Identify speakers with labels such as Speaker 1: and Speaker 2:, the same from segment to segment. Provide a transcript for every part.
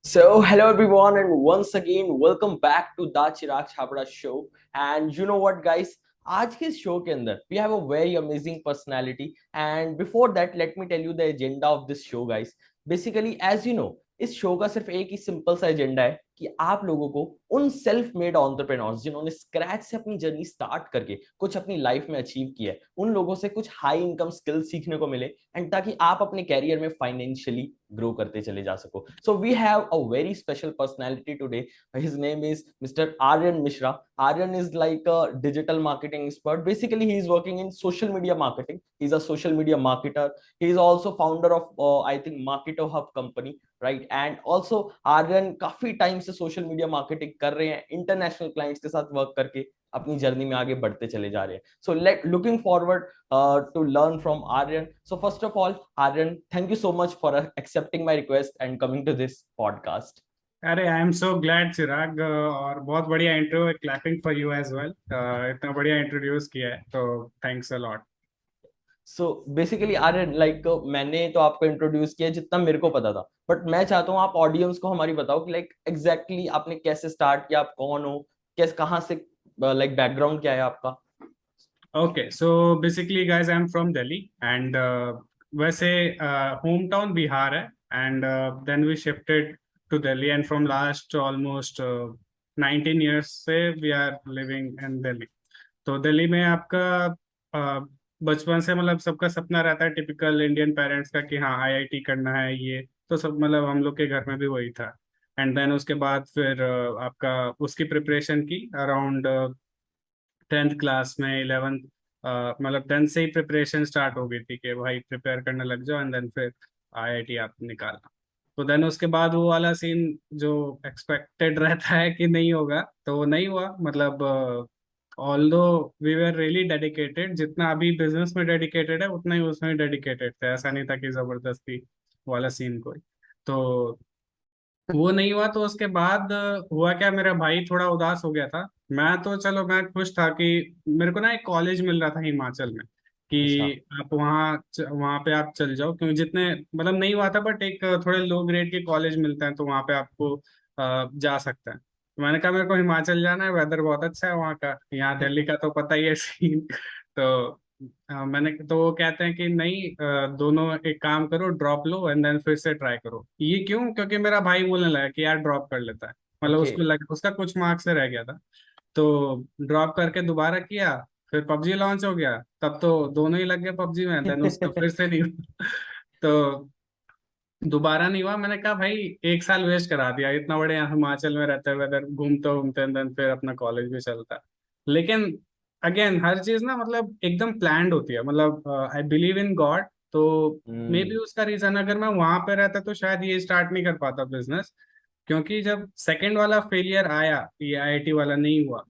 Speaker 1: So, hello everyone, and once again, welcome back to the Chirag Chhabra show. And you know what, guys? आज के show के अंदर we have a very amazing personality. And before that, let me tell you the agenda of this show, guys. Basically, as you know, इस show का सिर्फ एक ही simple सा agenda है कि आप लोगों को उन सेल्फ मेड एंटरप्रेन्योर्स जिन्होंने स्क्रैच से अपनी जर्नी स्टार्ट करके कुछ अपनी लाइफ में अचीव किया है, उन लोगों से कुछ हाई इनकम स्किल्स सीखने को मिले एंड ताकि आप अपने कैरियर में फाइनेंशियली ग्रो करते चले जा सको. So we have a very special personality today. His name is Mr. Aryan Mishra. Aryan is like a digital marketing expert. Basically, he is working in social media marketing. He's a social media marketer. He is also founder of I think Marketo Hub company, right? And also Aryan काफी time से social media marketing कर रहे हैं, international clients के साथ work करके अपनी journey में आगे बढ़ते चले जा रहे हैं. So looking forward to learn from Aryan. So first of all, Aryan, thank you so much for accepting my request and coming to this podcast.
Speaker 2: अरे आई एम सो ग्लैड चिराग और बहुत बढ़िया intro clapping for you as well. इतना बढ़िया introduce किया है तो thanks a lot.
Speaker 1: So basically Aryan like मैंने तो आपको इंट्रोड्यूस किया जितना मेरे को पता था, बट मैं चाहता हूँ आप ऑडियंस को हमारी बताओ कि लाइक एग्जैक्टली आपने कैसे स्टार्ट किया, आप कौन हो, कैसे, कहाँ से, लाइक बैकग्राउंड क्या है आपका.
Speaker 2: Okay so basically guys I am from Delhi and वैसे होम टाउन बिहार है and then we shifted to Delhi and from last almost 19 years से we are living in Delhi. तो दिल्ली में आपका बचपन से मतलब सबका सपना रहता है टिपिकल इंडियन पेरेंट्स का कि हाँ आईआईटी करना है. ये तो सब मतलब हम लोग के घर में भी वही था. एंड देन उसके बाद फिर आपका उसकी प्रिपरेशन की अराउंड 10th क्लास में 11th मतलब 10th से ही प्रिपरेशन स्टार्ट हो गई थी कि भाई प्रिपेयर करने लग जाओ एंड देन फिर आईआईटी आप निकालना. तो देन उसके बाद वो वाला सीन जो एक्सपेक्टेड रहता है कि नहीं होगा तो वो नहीं हुआ. मतलब although we were really dedicated, जितना अभी बिजनेस में डेडिकेटेड है उतना ही उसमें डेडिकेटेड थे. ऐसा नहीं था कि जबरदस्ती वाला सीन कोई. तो वो नहीं हुआ. तो उसके बाद हुआ क्या, मेरा भाई थोड़ा उदास हो गया था. मैं तो चलो मैं खुश था कि मेरे को ना एक कॉलेज मिल रहा था हिमाचल में
Speaker 1: अच्छा.
Speaker 2: कि आप वहाँ पे आप चल जाओ, क्योंकि जितने मतलब नहीं हुआ था बट एक थोड़े लो ग्रेड के कॉलेज मिलते हैं तो वहाँ पे आपको जा सकते हैं. तो मैंने कहा मेरे को हिमाचल जाना है, वेदर बहुत अच्छा है वहाँ का. यहाँ दिल्ली का तो पता ही है सीन. तो मैंने तो वो कहते हैं कि नहीं, दोनों एक काम करो, ड्रॉप लो एंड देन फिर से ट्राई करो. ये क्यों? क्योंकि मेरा भाई बोलने लगा कि यार ड्रॉप कर लेता है. मतलब
Speaker 1: ओके.
Speaker 2: उसको लगा उसका कुछ मार्क्स से रह गया था. तो ड्रॉप करके दोबारा किया. फिर पबजी लॉन्च हो गया, तब तो दोनों ही लग गए पबजी में. देन उसका फिर से नहीं हुआ. तो दोबारा नहीं हुआ. मैंने कहा भाई एक साल वेस्ट करा दिया, इतना बड़े यहाँ हिमाचल में रहते हुए इधर घूमते घूमते देन फिर अपना कॉलेज भी चलता है. लेकिन अगेन हर चीज ना मतलब एकदम प्लान्ड होती है. मतलब आई बिलीव इन गॉड. तो मे बी उसका रीजन अगर मैं वहां पे रहता तो शायद ये स्टार्ट नहीं कर पाता बिजनेस. क्योंकि जब सेकंड वाला फेलियर आया, ये आईआईटी वाला नहीं हुआ,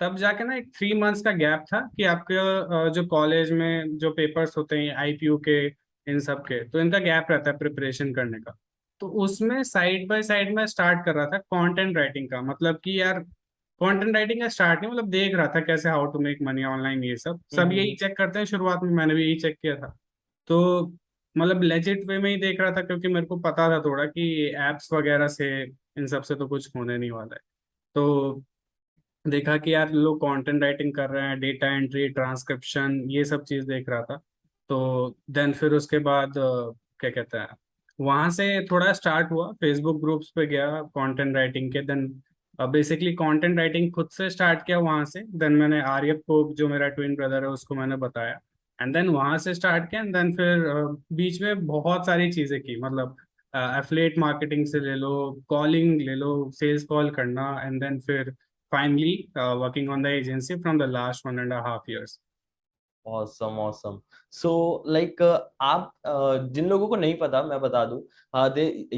Speaker 2: तब जाके ना एक 3 मंथ्स का गैप था कि आपके जो कॉलेज में जो पेपर्स होते हैं आईपीयू के इन सब के, तो इनका गैप रहता है प्रिपरेशन करने का. तो उसमें साइड बाय साइड में स्टार्ट कर रहा था कंटेंट राइटिंग का. मतलब कि यार कंटेंट राइटिंग का स्टार्ट नहीं, मतलब देख रहा था कैसे how to make money online. ये सब सब यही चेक करते हैं शुरुआत में, मैंने भी यही चेक किया था. तो मतलब लेजिट वे में ही देख रहा था क्योंकि मेरे को पता था थोड़ा कि एप्स वगैरह से इन सब से तो कुछ होने नहीं वाला है. तो देखा कि यार लोग कंटेंट राइटिंग कर रहे हैं, डेटा एंट्री, ट्रांसक्रिप्शन, ये सब चीज़ देख रहा था. तो देन फिर उसके बाद क्या कहते हैं, वहाँ से थोड़ा स्टार्ट हुआ, फेसबुक ग्रुप्स पे गया कंटेंट राइटिंग के. देन बेसिकली कंटेंट राइटिंग खुद से स्टार्ट किया वहाँ से. देन मैंने आर्यप को, जो मेरा ट्विन ब्रदर है, उसको मैंने बताया एंड देन वहाँ से स्टार्ट किया. एंड देन फिर बीच में बहुत सारी चीज़ें की. मतलब एफिलिएट मार्केटिंग से ले लो, कॉलिंग ले लो, सेल्स कॉल करना, एंड देन फिर finally working on the agency from the last 1.5 years.
Speaker 1: Awesome awesome. So like आप जिन लोगों को नहीं पता मैं बता दूं,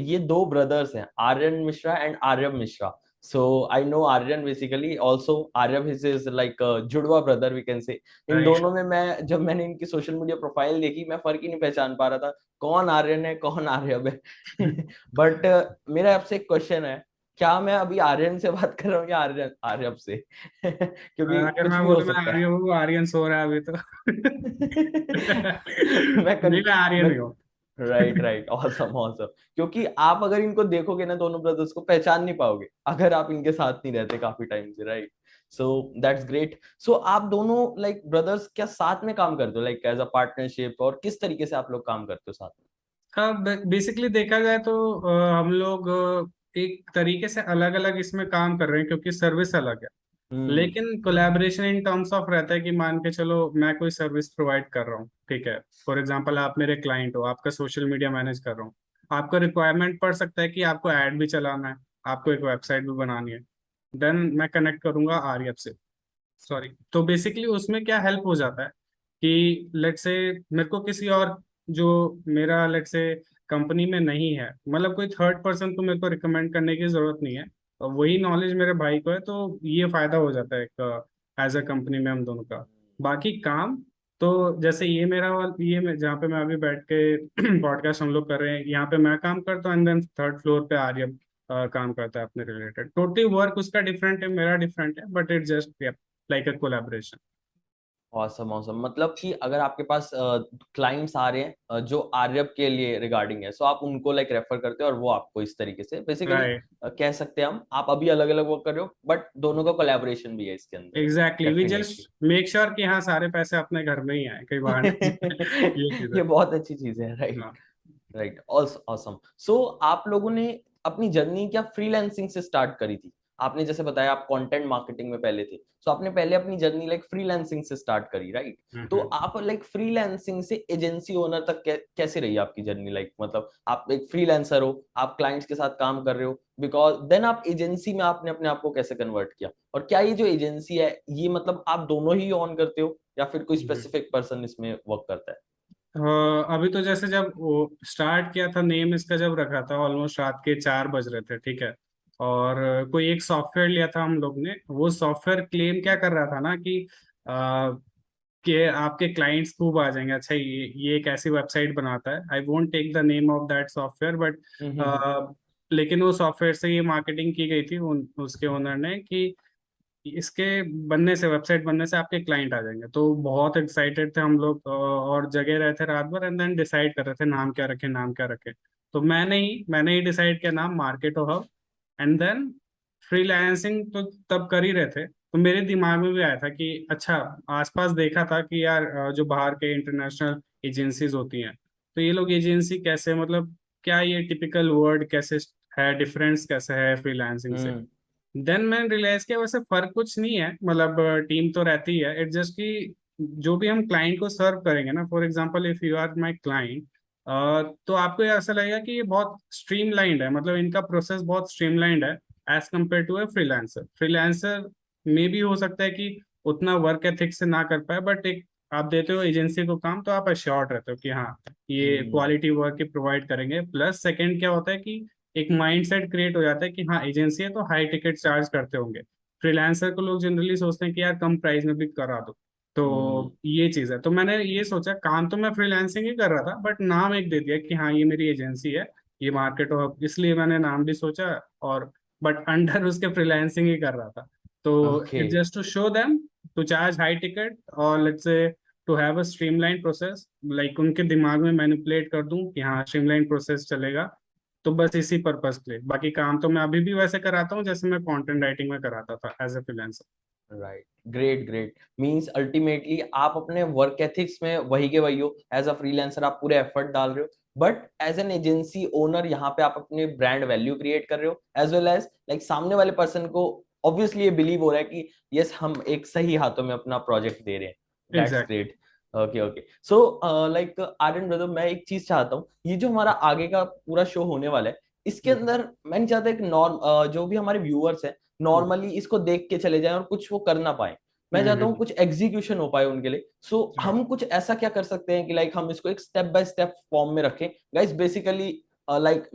Speaker 1: ये दो ब्रदर्स हैं, Aryan Mishra and Aaryav Mishra. So I know Aryan basically, also Aaryav is like जुड़वा brother we can say. In
Speaker 2: Right.
Speaker 1: दोनों में मैं जब मैंने इनकी सोशल मीडिया प्रोफाइल देखी, मैं फर्क ही नहीं पहचान पा रहा था कौन आर्यन है कौन आर्यव है. बट मेरा आपसे एक क्वेश्चन है, क्या मैं अभी आर्यन से बात कर रहा हूँ या आर्यन आर्यव से? क्योंकि
Speaker 2: अगर
Speaker 1: कुछ
Speaker 2: मैं
Speaker 1: भी हो
Speaker 2: बोलूँ मैं
Speaker 1: सकता है.
Speaker 2: आर्यन हूँ, आर्यन सो रहा है अभी तो.
Speaker 1: मैं
Speaker 2: नहीं,
Speaker 1: कन,
Speaker 2: मैं आर्यन
Speaker 1: मैं
Speaker 2: ही हूँ.
Speaker 1: Right right, awesome awesome. क्योंकि आप अगर इनको देखोगे ना, दोनों ब्रदर्स को पहचान नहीं पाओगे अगर आप इनके साथ नहीं रहते काफी टाइम से, right? So that's great. So आप दोनों लाइक ब्रदर्स क्या साथ में काम करते हो, लाइक एज अ पार्टनरशिप, और किस तरीके से आप लोग काम करते हो साथ
Speaker 2: हाँ, बेसिकली देखा जाए तो हम लोग एक तरीके से अलग अलग इसमें काम कर रहे हैं क्योंकि सर्विस अलग है।
Speaker 1: में?
Speaker 2: लेकिन कोलैबोरेशन इन टर्म्स ऑफ रहता है कि मान के चलो मैं कोई सर्विस प्रोवाइड कर रहा हूँ, ठीक है। फॉर एग्जांपल आप मेरे क्लाइंट हो, आपका सोशल मीडिया मैनेज कर रहा हूँ। आपको रिक्वायरमेंट पड़ सकता है कि आपको ऐड भी चलाना है, आपको एक वेबसाइट भी बनानी है। देन मैं कनेक्ट करूंगा आर्यप से, सॉरी। तो बेसिकली उसमें क्या हेल्प हो जाता है कि लेट से मेरे को किसी और, जो मेरा लेट से कंपनी में नहीं है, मतलब कोई थर्ड पर्सन को मेरे को रिकमेंड करने की जरूरत नहीं है, और वही नॉलेज मेरे भाई को है, तो ये फायदा हो जाता है एक एज अ कंपनी में हम दोनों का। बाकी काम तो जैसे ये ये जहाँ पे मैं अभी बैठ के पॉडकास्ट हम लोग कर रहे हैं, यहाँ पे मैं काम करता हूँ, एंड देन थर्ड फ्लोर पे आर्यन काम करता है अपने रिलेटेड। टोटली वर्क उसका डिफरेंट है, मेरा डिफरेंट है, but it just like a collaboration.
Speaker 1: Awesome awesome. मतलब कि अगर आपके पास क्लाइंट्स आ रहे हैं जो आर्यप के लिए रिगार्डिंग है, सो आप उनको लाइक रेफर करते हो और वो आपको इस तरीके से बेसिकली
Speaker 2: राइट,
Speaker 1: कह सकते हैं हम, आप अभी अलग अलग वर्क कर रहे हो बट दोनों का कोलैबोरेशन भी है इसके अंदर।
Speaker 2: Exactly, we
Speaker 1: definitely.
Speaker 2: Just make sure कि हाँ सारे पैसे अपने घर में ही आए, कहीं बाहर नहीं जाए। ये चीज है।
Speaker 1: ये बहुत अच्छी चीज है, राइट?
Speaker 2: हाँ।
Speaker 1: Right, awesome. सो आप लोगों ने अपनी जर्नी क्या फ्रीलांसिंग से स्टार्ट करी थी? आपने जैसे बताया आप कंटेंट मार्केटिंग में पहले थे, सो आपने पहले अपनी जर्नी लाइक फ्रीलांसिंग से स्टार्ट करी, राइट? तो
Speaker 2: हम्म।
Speaker 1: आप लाइक फ्रीलांसिंग से एजेंसी ओनर तक कैसे रही आपकी जर्नी? लाइक मतलब आप एक फ्रीलांसर हो, आप क्लाइंट्स के साथ काम कर रहे हो, बिकॉज देन आप एजेंसी में आपने अपने आप को कैसे कन्वर्ट किया? और क्या ये जो एजेंसी है ये मतलब आप दोनों ही ऑन करते हो या फिर कोई
Speaker 2: हम्म।
Speaker 1: स्पेसिफिक पर्सन इसमें वर्क करता है?
Speaker 2: अभी तो जैसे जब वो स्टार्ट किया था, नेम इसका जब रखा था, ऑलमोस्ट रात के 4 बज रहे थे, ठीक है। और कोई एक सॉफ्टवेयर लिया था हम लोग ने। वो सॉफ्टवेयर क्लेम क्या कर रहा था ना कि आपके क्लाइंट्स खूब आ जाएंगे। अच्छा, ये एक ऐसी वेबसाइट बनाता है, I won't take the name of that software, but
Speaker 1: hmm.
Speaker 2: लेकिन वो सॉफ्टवेयर से ये मार्केटिंग की गई थी उसके ओनर ने कि इसके बनने से, वेबसाइट बनने से आपके क्लाइंट आ जाएंगे। तो बहुत एक्साइटेड थे हम लोग, और जगे रहे थे रात भर, एंड देन डिसाइड कर रहे थे नाम क्या रखें, नाम क्या रखें। तो मैंने ही डिसाइड किया नाम मार्केटो हब। एंड देन फ्रीलांसिंग तो तब कर ही रहे थे, तो मेरे दिमाग में भी आया था कि अच्छा, आसपास देखा था कि यार जो बाहर के इंटरनेशनल एजेंसीज होती हैं, तो ये लोग एजेंसी कैसे, मतलब क्या ये टिपिकल वर्ड कैसे है, डिफरेंस कैसे है फ्रीलांसिंग से।
Speaker 1: हम्म
Speaker 2: देन मैंने रियलाइज किया वैसे फर्क कुछ नहीं है, मतलब टीम तो रहती है। इट जस्ट कि जो भी हम क्लाइंट को सर्व करेंगे ना, for example if you are my client, तो आपको ये ऐसा लगेगा कि ये बहुत स्ट्रीमलाइंड है, मतलब इनका प्रोसेस बहुत स्ट्रीमलाइंड है as compare to a freelancer. Freelancer में भी हो सकता है कि उतना वर्क एथिक्स से ना कर पाए, बट एक आप देते हो एजेंसी को काम, तो आप अश्योर्ड रहते हो कि हाँ ये
Speaker 1: हम्म
Speaker 2: क्वालिटी वर्क ही प्रोवाइड करेंगे। प्लस सेकंड क्या होता है कि एक माइंडसेट क्रिएट हो जाता है कि हाँ एजेंसी है तो हाई टिकट चार्ज करते होंगे। फ्रीलांसर को लोग जनरली सोचते हैं कि यार कम प्राइस में भी करा दो।
Speaker 1: हम्म।
Speaker 2: तो ये चीज़ है। तो मैंने ये सोचा, काम तो मैं फ्रीलांसिंग ही कर रहा था, बट नाम एक दे दिया कि हाँ ये मेरी एजेंसी है, ये मार्केट हो, इसलिए मैंने नाम भी सोचा। और बट अंडर उसके फ्रीलांसिंग ही कर रहा था। तो
Speaker 1: okay.
Speaker 2: It just to show them to charge high ticket, और let's say to have a streamline process, like उनके दिमाग में मैनिपुलेट कर दूं कि हाँ स्ट्रीमलाइन प्रोसेस चलेगा। तो बस इसी पर्पस के लिए, बाकी काम तो मैं अभी भी वैसे कराता हूँ जैसे मैं कंटेंट राइटिंग में कराता था as a freelancer.
Speaker 1: Right, great great. Means ultimately आप अपने वर्क एथिक्स में वही के वही हो, एज अ फ्रीलांसर आप पूरे एफर्ट डाल रहे हो, but as an agency owner यहाँ पे आप अपने ब्रांड वैल्यू क्रिएट कर रहे हो, एज वेल एज लाइक सामने वाले पर्सन को ऑब्वियसली ये बिलीव हो रहा है कि यस हम एक सही हाथों में अपना प्रोजेक्ट दे रहे हैं। That's
Speaker 2: exactly.
Speaker 1: Great. Okay okay. So like Aryan brother, मैं एक चीज चाहता हूँ, ये जो हमारा आगे का पूरा शो होने वाला है, इसके अंदर मैं नहीं चाहता एक नॉर्म जो भी हमारे व्यूअर्स हैं नॉर्मली इसको देख के चले जाएं और कुछ वो कर ना पाए। मैं चाहता हूँ कुछ एग्जीक्यूशन हो पाए उनके लिए। सो हम कुछ ऐसा क्या कर सकते हैं कि लाइक हम इसको एक स्टेप बाय स्टेप फॉर्म में रखें? गाइस बेसिकली लाइक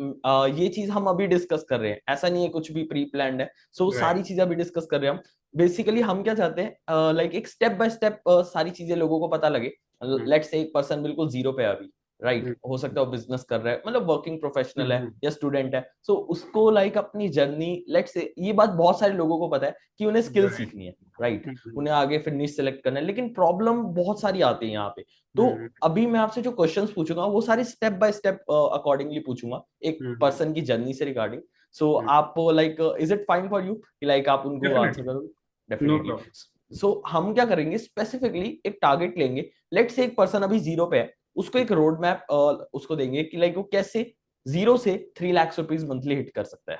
Speaker 1: ये चीज हम अभी डिस्कस कर रहे हैं, ऐसा नहीं है कुछ भी प्री प्लान्ड है। सो
Speaker 2: राइट।
Speaker 1: सारी चीजें अभी डिस्कस कर रहे हैं हम। बेसिकली हम क्या चाहते हैं, लाइक एक स्टेप बाय स्टेप सारी चीजें लोगों को पता लगे। लेट्स से एक पर्सन बिल्कुल जीरो पे है अभी, राइट, हो सकता है वो बिजनेस कर रहा है, मतलब वर्किंग प्रोफेशनल है
Speaker 2: हम्म,
Speaker 1: या स्टूडेंट है, सो उसको लाइक अपनी जर्नी, लेट्स से ये बात बहुत सारे लोगों को पता है कि उन्हें स्किल
Speaker 2: राइट।
Speaker 1: सीखनी है, राइट, उन्हें आगे फिर निश सेलेक्ट करना है, लेकिन प्रॉब्लम बहुत सारी आती है यहाँ पे। तो अभी मैं आपसे जो क्वेश्चंस पूछूंगा वो सारे स्टेप बाय स्टेप अकॉर्डिंगली पूछूंगा, एक पर्सन की जर्नी से रिगार्डिंग। सो आप like, is it fine for you कि लाइक आप उनको आंसर
Speaker 2: डेफिनेटली,
Speaker 1: करोगे?
Speaker 2: No
Speaker 1: definitely.
Speaker 2: प्रॉब्लम।
Speaker 1: सो हम क्या करेंगे, स्पेसिफिकली एक टारगेट लेंगे। लेट्स से एक पर्सन अभी जीरो पे है, उसको एक रोड मैप उसको देंगे कि लाइक वो कैसे जीरो से 3 लाख रुपीज मंथली हिट कर सकता है,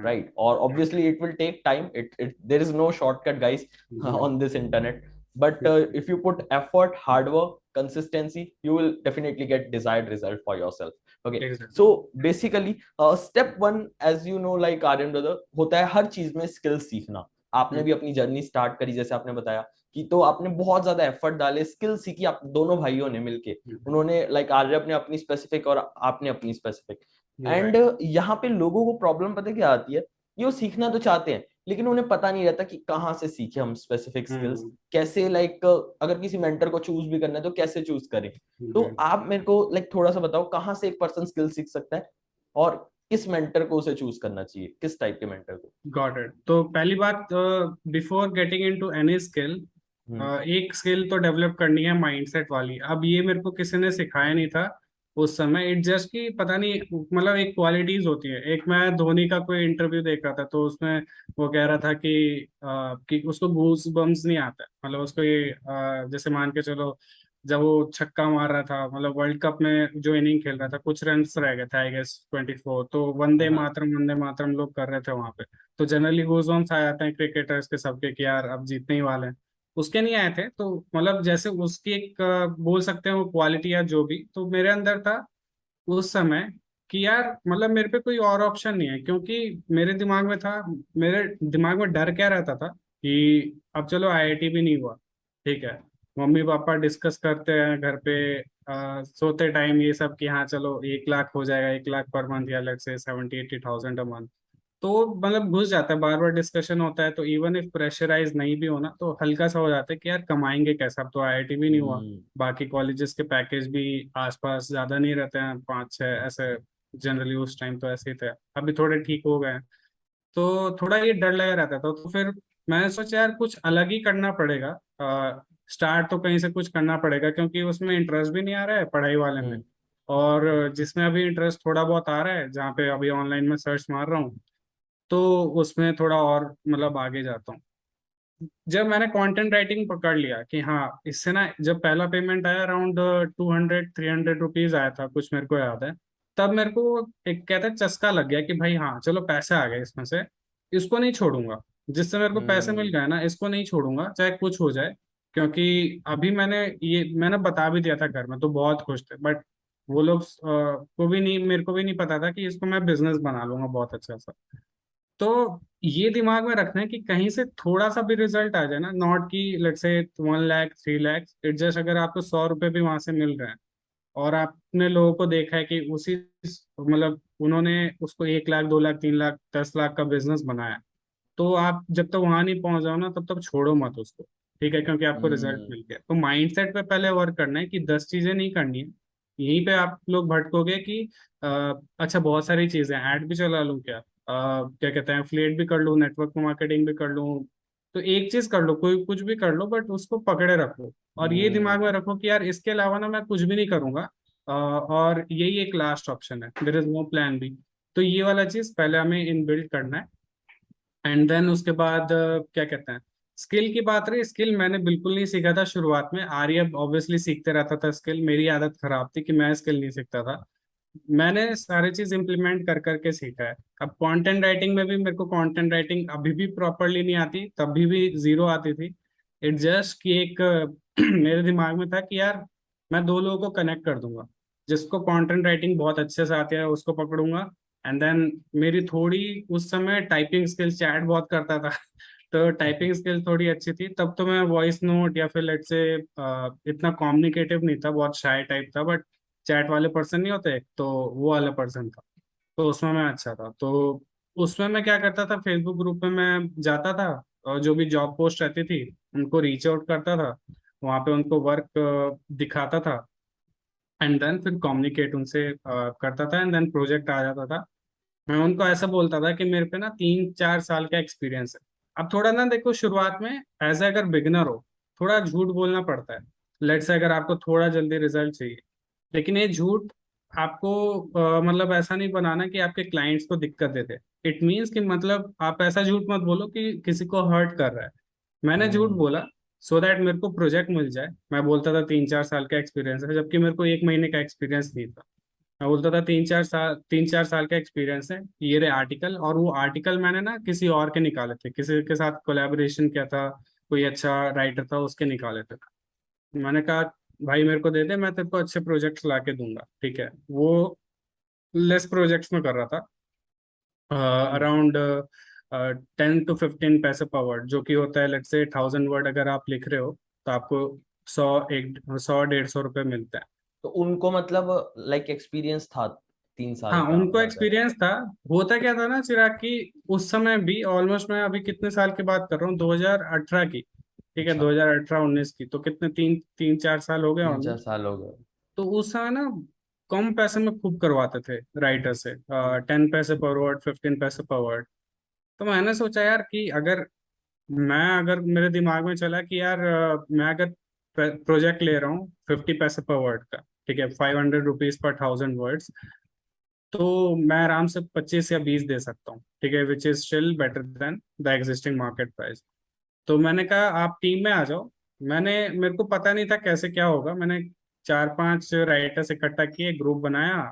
Speaker 1: राइट, और obviously it will take time, it there is no shortcut guys on this internet, but if you put effort, hard work, consistency, you will definitely get desired result for yourself, okay?
Speaker 2: Exactly.
Speaker 1: So basically step one, as you know, like Aryan brother, होता है हर चीज में skill सीखना। आपने भी अपनी journey start करी, जैसे आपने बताया कि तो आपने बहुत ज्यादा एफर्ट डाले, स्किल सीखी, आप दोनों भाइयों ने मिलके, उन्होंने लाइक आर्य अपने अपनी स्पेसिफिक और आपने अपनी स्पेसिफिक। And
Speaker 2: right.
Speaker 1: यहाँ पे लोगों को प्रॉब्लम पता है क्या आती है, ये वो सीखना तो चाहते हैं लेकिन उन्हें पता नहीं रहता कि कहाँ से सीखे हम स्पेसिफिक स्किल्स, कैसे लाइक अगर किसी मेंटर को चूज भी करना है तो कैसे चूज करें। तो आप मेरे को लाइक थोड़ा सा बताओ कहाँ से एक पर्सन स्किल सीख सकता है, और किस मेंटर को उसे चूज करना चाहिए, किस टाइप के मेंटर को?
Speaker 2: Got it. तो पहली बात, before getting into any skill,
Speaker 1: hmm.
Speaker 2: एक स्किल तो डेवलप करनी है माइंडसेट वाली। अब ये मेरे को किसी ने सिखाया नहीं था उस समय। इट जस्ट कि पता नहीं, मतलब एक क्वालिटीज होती है। एक मैं धोनी का कोई इंटरव्यू देख रहा था, तो उसमें वो कह रहा था कि उसको गूज बम्स नहीं आता है। मतलब उसको ये जैसे मान के चलो, जब वो छक्का मार रहा था, मतलब वर्ल्ड कप में जो इनिंग खेल रहा था, कुछ रन रह गए थे आई गेस 24, तो
Speaker 1: हाँ।
Speaker 2: वंदे मातरम लोग कर रहे थे वहां पे। तो जनरली गूजबम्स आ जाते हैं क्रिकेटर्स के सबके कि यार अब जीतने ही वाले हैं। उसके नहीं आए थे। तो मतलब जैसे उसकी एक बोल सकते हैं वो क्वालिटी या जो भी, तो मेरे अंदर था उस समय कि यार मतलब मेरे पे कोई और ऑप्शन नहीं है। क्योंकि मेरे दिमाग में था, मेरे दिमाग में डर क्या रहता था कि अब चलो आईआईटी भी नहीं हुआ, ठीक है, मम्मी पापा डिस्कस करते हैं घर पे सोते टाइम ये सब कि हाँ चलो 1 लाख हो जाएगा, 1 लाख पर मंथ, या let's say 70-80 thousand a month. तो मतलब घुस जाता है, बार बार डिस्कशन होता है। तो इवन इफ प्रेशराइज नहीं भी होना तो हल्का सा हो जाता है कि यार कमाएंगे कैसे, अब तो आईआईटी भी नहीं हुआ।
Speaker 1: हम्म।
Speaker 2: बाकी कॉलेजेस के पैकेज भी आसपास ज्यादा नहीं रहते हैं, 5-6 ऐसे। जनरली उस टाइम तो ऐसे ही थे, अभी थोड़े ठीक हो गए हैं। तो थोड़ा ये डर लगा रहता था। तो फिर मैंने सोचा यार कुछ अलग ही करना पड़ेगा। स्टार्ट तो कहीं से कुछ करना पड़ेगा, क्योंकि उसमें इंटरेस्ट भी नहीं आ रहा है पढ़ाई वाले में।
Speaker 1: हम्म।
Speaker 2: और जिसमें अभी इंटरेस्ट थोड़ा बहुत आ रहा है, जहाँ पे अभी ऑनलाइन में सर्च मार रहा हूँ, तो उसमें थोड़ा और मतलब आगे जाता हूँ। जब मैंने कंटेंट राइटिंग पकड़ लिया कि हाँ इससे ना, जब पहला पेमेंट आया अराउंड 200-300 रुपीज आया था कुछ, मेरे को याद है। तब मेरे को एक कहते हैं चस्का लग गया कि भाई हाँ चलो पैसे आ गए इसमें से, इसको नहीं छोड़ूंगा। जिससे मेरे को पैसे मिल
Speaker 1: हम्म।
Speaker 2: गए ना, इसको नहीं छोड़ूंगा चाहे कुछ हो जाए। क्योंकि अभी मैंने बता भी दिया था घर में, तो बहुत खुश थे। बट वो लोग को भी नहीं, मेरे को भी नहीं पता था कि इसको मैं बिजनेस बना लूंगा बहुत अच्छा सा। तो ये दिमाग में रखना है कि कहीं से थोड़ा सा भी रिजल्ट आ जाए ना, नॉट कि let's say 1 lakh 3 lakh, it just अगर आपको 100 रुपए भी वहां से मिल रहे हैं, और आपने लोगों को देखा है कि उसी मतलब उन्होंने उसको 1 लाख 2 लाख 3 लाख 10 लाख का बिजनेस बनाया, तो आप जब तक वहां नहीं पहुंच जाओ ना, तब तक छोड़ो मत उसको। ठीक है, क्योंकि आपको रिजल्ट
Speaker 1: हम्म।
Speaker 2: मिल गया। तो माइंडसेट पे पहले वर्क करना है कि 10 चीजें नहीं करनी है। यहीं पे आप लोग भटकोगे कि अच्छा बहुत सारी चीजें, ऐड भी चला लूं क्या, क्या कहते हैं, एफिलिएट भी कर लूं, नेटवर्क मार्केटिंग भी कर लूं। तो एक चीज कर लो, कोई कुछ भी कर लो, बट उसको पकड़े रखो। और ये
Speaker 1: हम्म।
Speaker 2: दिमाग में रखो कि यार इसके अलावा ना मैं कुछ भी नहीं करूंगा। और यही एक लास्ट ऑप्शन है, there is no plan B. तो ये वाला चीज पहले हमें इन बिल्ड करना है। एंड देन उसके बाद क्या कहते हैं, स्किल की बात रही, स्किल मैंने बिल्कुल नहीं सीखा था शुरुआत में। आर्य ऑब्वियसली सीखते रहता था स्किल, मेरी आदत खराब थी कि मैं स्किल नहीं सीखता था। मैंने सारी चीज इंप्लीमेंट कर करके सीखा है। अब कंटेंट राइटिंग में भी मेरे को कंटेंट राइटिंग अभी भी प्रॉपरली नहीं आती, तभी भी जीरो आती थी। इट जस्ट कि एक मेरे दिमाग में था कि यार मैं दो लोगों को कनेक्ट कर दूंगा। जिसको कंटेंट राइटिंग बहुत अच्छे से आती है उसको पकड़ूंगा। एंड देन मेरी थोड़ी उस समय टाइपिंग स्किल, चैट बहुत करता था तो टाइपिंग स्किल थोड़ी अच्छी थी। तब तो मैं वॉइस नोट या फिर लेट से इतना कम्युनिकेटिव नहीं था, बहुत शाय टाइप था। बट चैट वाले पर्सन नहीं होते, तो वो वाला पर्सन था। तो उसमें मैं अच्छा था। तो उसमें मैं क्या करता था, फेसबुक ग्रुप में मैं जाता था, और जो भी जॉब पोस्ट रहती थी उनको रीच आउट करता था, वहां पे उनको वर्क दिखाता था। एंड देन फिर कम्युनिकेट उनसे करता था, एंड देन प्रोजेक्ट आ जाता था। मैं उनको ऐसा बोलता था कि मेरे पे ना 3-4 साल का एक्सपीरियंस है। अब थोड़ा ना देखो, शुरुआत में एज अगर बिगनर हो, थोड़ा झूठ बोलना पड़ता है। लेट्स से अगर आपको थोड़ा जल्दी रिजल्ट चाहिए, लेकिन ये झूठ आपको मतलब ऐसा नहीं बनाना कि आपके क्लाइंट्स को दिक्कत देते। इट मीन्स कि मतलब आप ऐसा झूठ मत बोलो कि किसी को हर्ट कर रहा है। मैंने झूठ
Speaker 1: हम्म।
Speaker 2: बोला सो दैट मेरे को प्रोजेक्ट मिल जाए। मैं बोलता था 3-4 साल का एक्सपीरियंस है, जबकि मेरे को 1 महीने का एक्सपीरियंस नहीं था। मैं बोलता था 3-4 साल का एक्सपीरियंस है, ये रहे आर्टिकल। और वो आर्टिकल मैंने ना किसी और के निकाले थे, किसी के साथ कोलैबोरेशन किया था, कोई अच्छा राइटर था उसके निकाले थे। मैंने कहा भाई मेरे को दे दे, मैं तेरे को अच्छे प्रोजेक्ट्स ला के दूंगा, ठीक है। वो लेस प्रोजेक्ट्स में कर रहा था,
Speaker 1: हम्म।
Speaker 2: अराउंड 10 to 15 पैसे पर वर्ड, जो कि होता है लेट्स से 1000 वर्ड अगर आप लिख रहे हो तो आपको 100-150 रुपये मिलता है।
Speaker 1: तो उनको मतलब लाइक एक्सपीरियंस था 3 साल
Speaker 2: हाँ,
Speaker 1: का
Speaker 2: उनको
Speaker 1: ज्यादा।
Speaker 2: एक्सपीरियंस था। होता क्या था ना चिराग की, उस समय भी ऑलमोस्ट, मैं अभी कितने साल की बात कर रहा हूँ, 2018 की, ठीक है,
Speaker 1: अच्छा।
Speaker 2: 2018-19 की, तो कितने 3-4 साल हो गए
Speaker 1: 3-4
Speaker 2: ऑलमोस्ट।
Speaker 1: साल हो गए।
Speaker 2: तो उस समय ना कम पैसे में खूब करवाते थे राइटर से, 10 पैसे पर वर्ड, 15 पैसे पर वर्ड। तो मैंने सोचा यार कि अगर मेरे दिमाग में चला कि यार मैं अगर प्रोजेक्ट ले रहा हूँ 50 पैसे पर वर्ड का, ठीक है, 500 रुपीज पर 1000 वर्ड्स, तो मैं आराम से 25 या 20 दे सकता हूँ, ठीक है, which is still better than the existing market price. तो मैंने कहा आप टीम में आ जाओ। मेरे को पता नहीं था कैसे क्या होगा। मैंने 4-5 राइटर्स इकट्ठा किए, ग्रुप बनाया,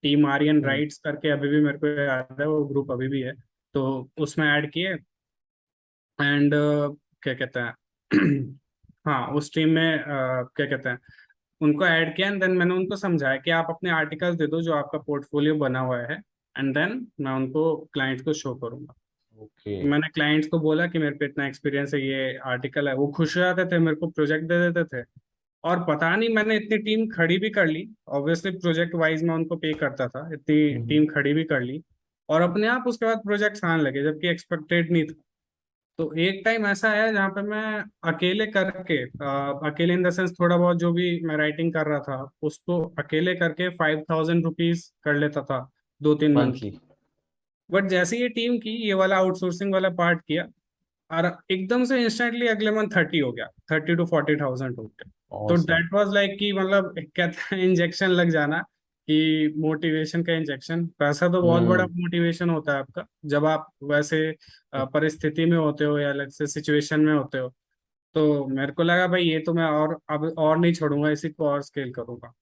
Speaker 2: टीम आर्यन
Speaker 1: हम्म।
Speaker 2: राइट्स करके, अभी भी मेरे को याद है वो ग्रुप अभी भी है। तो उसमें ऐड किए, एंड क्या कहते हैं हाँ, उस टीम में क्या कहते हैं, उनको ऐड किया, एंड देन मैंने उनको समझाया कि आप अपने आर्टिकल्स दे दो जो आपका पोर्टफोलियो बना हुआ है, एंड देन मैं उनको क्लाइंट को शो करूंगा।
Speaker 1: ओके।
Speaker 2: मैंने क्लाइंट्स को बोला कि मेरे पे इतना एक्सपीरियंस है, ये आर्टिकल है, वो खुश हो जाते थे, मेरे को प्रोजेक्ट दे देते थे। और पता नहीं मैंने इतनी टीम खड़ी भी कर ली, ऑब्वियसली प्रोजेक्ट वाइज मैं उनको पे करता था, इतनी
Speaker 1: हम्म।
Speaker 2: टीम खड़ी भी कर ली, और अपने आप उसके बाद प्रोजेक्ट्स आने लगे, जबकि एक्सपेक्टेड नहीं था। तो एक टाइम ऐसा आया जहाँ पे मैं अकेले करके, अकेले इन द सेंस थोड़ा बहुत जो भी मैं राइटिंग कर रहा था उसको अकेले करके 5000 रुपीज कर लेता था 2-3 मंथ
Speaker 1: मंथली।
Speaker 2: की। बट जैसे ये टीम की ये वाला आउटसोर्सिंग वाला पार्ट किया, और एकदम से इंस्टेंटली अगले मंथ 30 हो गया, 30 to 40 थाउजेंड हो गया। तो
Speaker 1: ऑसम।
Speaker 2: दैट वाज लाइक कि मतलब कहते हैं इंजेक्शन लग जाना, कि मोटिवेशन का इंजेक्शन। पैसा तो बहुत बड़ा
Speaker 1: हम्म।
Speaker 2: मोटिवेशन होता है आपका, जब आप वैसे परिस्थिति में होते हो या अलग से सिचुएशन में होते हो। तो मेरे को लगा भाई ये तो मैं और अब और नहीं छोड़ूंगा, इसी को और स्केल करूंगा।